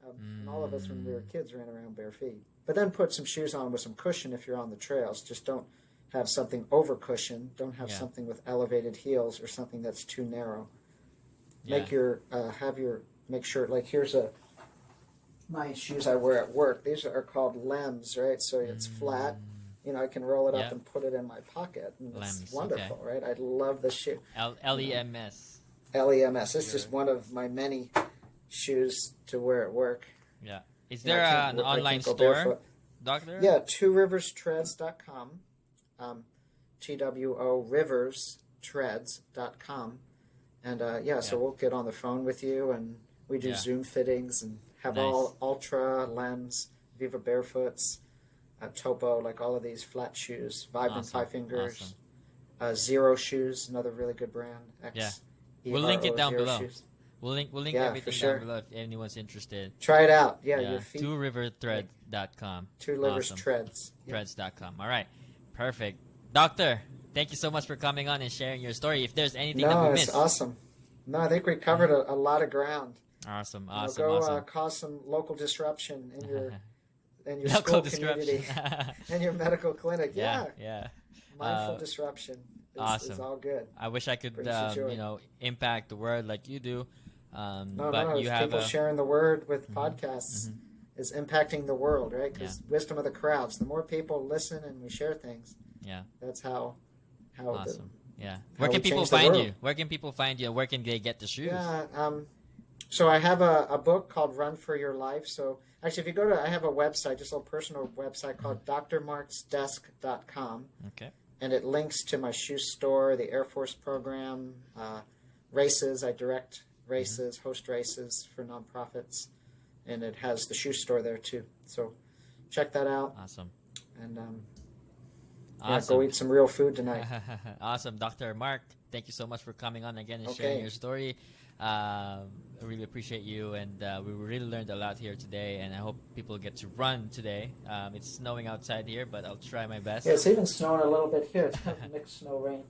And all of us, when we were kids, ran around bare feet. But then put some shoes on with some cushion if you're on the trails. Just don't have something over cushioned. Don't have something with elevated heels or something that's too narrow. Make make sure, like here's my shoes I wear at work. These are called lems, right? So it's flat. You know, I can roll it up and put it in my pocket. And it's wonderful, right? I love the shoe. LEMS. LEMS. It's just one of my many shoes to wear at work. Yeah. Is there an online store, Doctor? Yeah, tworiverstreads.com. TWOriverstreads.com. And so we'll get on the phone with you and we do Zoom fittings and have all Ultra, Lems, Viva Barefoots, Topo, like all of these flat shoes, Vibrant Five Fingers, Zero Shoes, another really good brand. We'll link it down below. Shoes. We'll link everything down below if anyone's interested. Try it out. Your feet. tworiverthreads.com. Tworiverstreads. Threads.com. All right. Perfect. Doctor, thank you so much for coming on and sharing your story. If there's anything that we missed. No, it's awesome. No, I think we covered a lot of ground. Awesome. Go cause some local disruption in your school community and your medical clinic. Mindful disruption is all good. I wish I could, impact the world like you do. You have people sharing the word with podcasts is impacting the world, right? Because wisdom of the crowds. The more people listen and we share things, that's how. Awesome. Where can people find you? Where can people find you? Where can they get the shoes? So I have a book called Run for Your Life. So actually, if you go I have a website, just a little personal website called drmarksdesk.com. Okay. And it links to my shoe store, the Air Force program, races. I direct races, host races for nonprofits. And it has the shoe store there too. So check that out. Awesome. And go eat some real food tonight. Awesome. Dr. Mark, thank you so much for coming on again and sharing your story. I really appreciate you, and we really learned a lot here today, and I hope people get to run today. It's snowing outside here, but I'll try my best. Yeah, it's even snowing a little bit here. It's kind of mixed snow rain.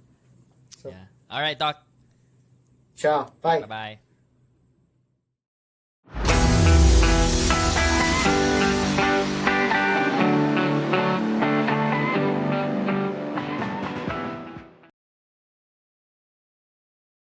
So. All right, Doc. Ciao. Bye. Bye-bye.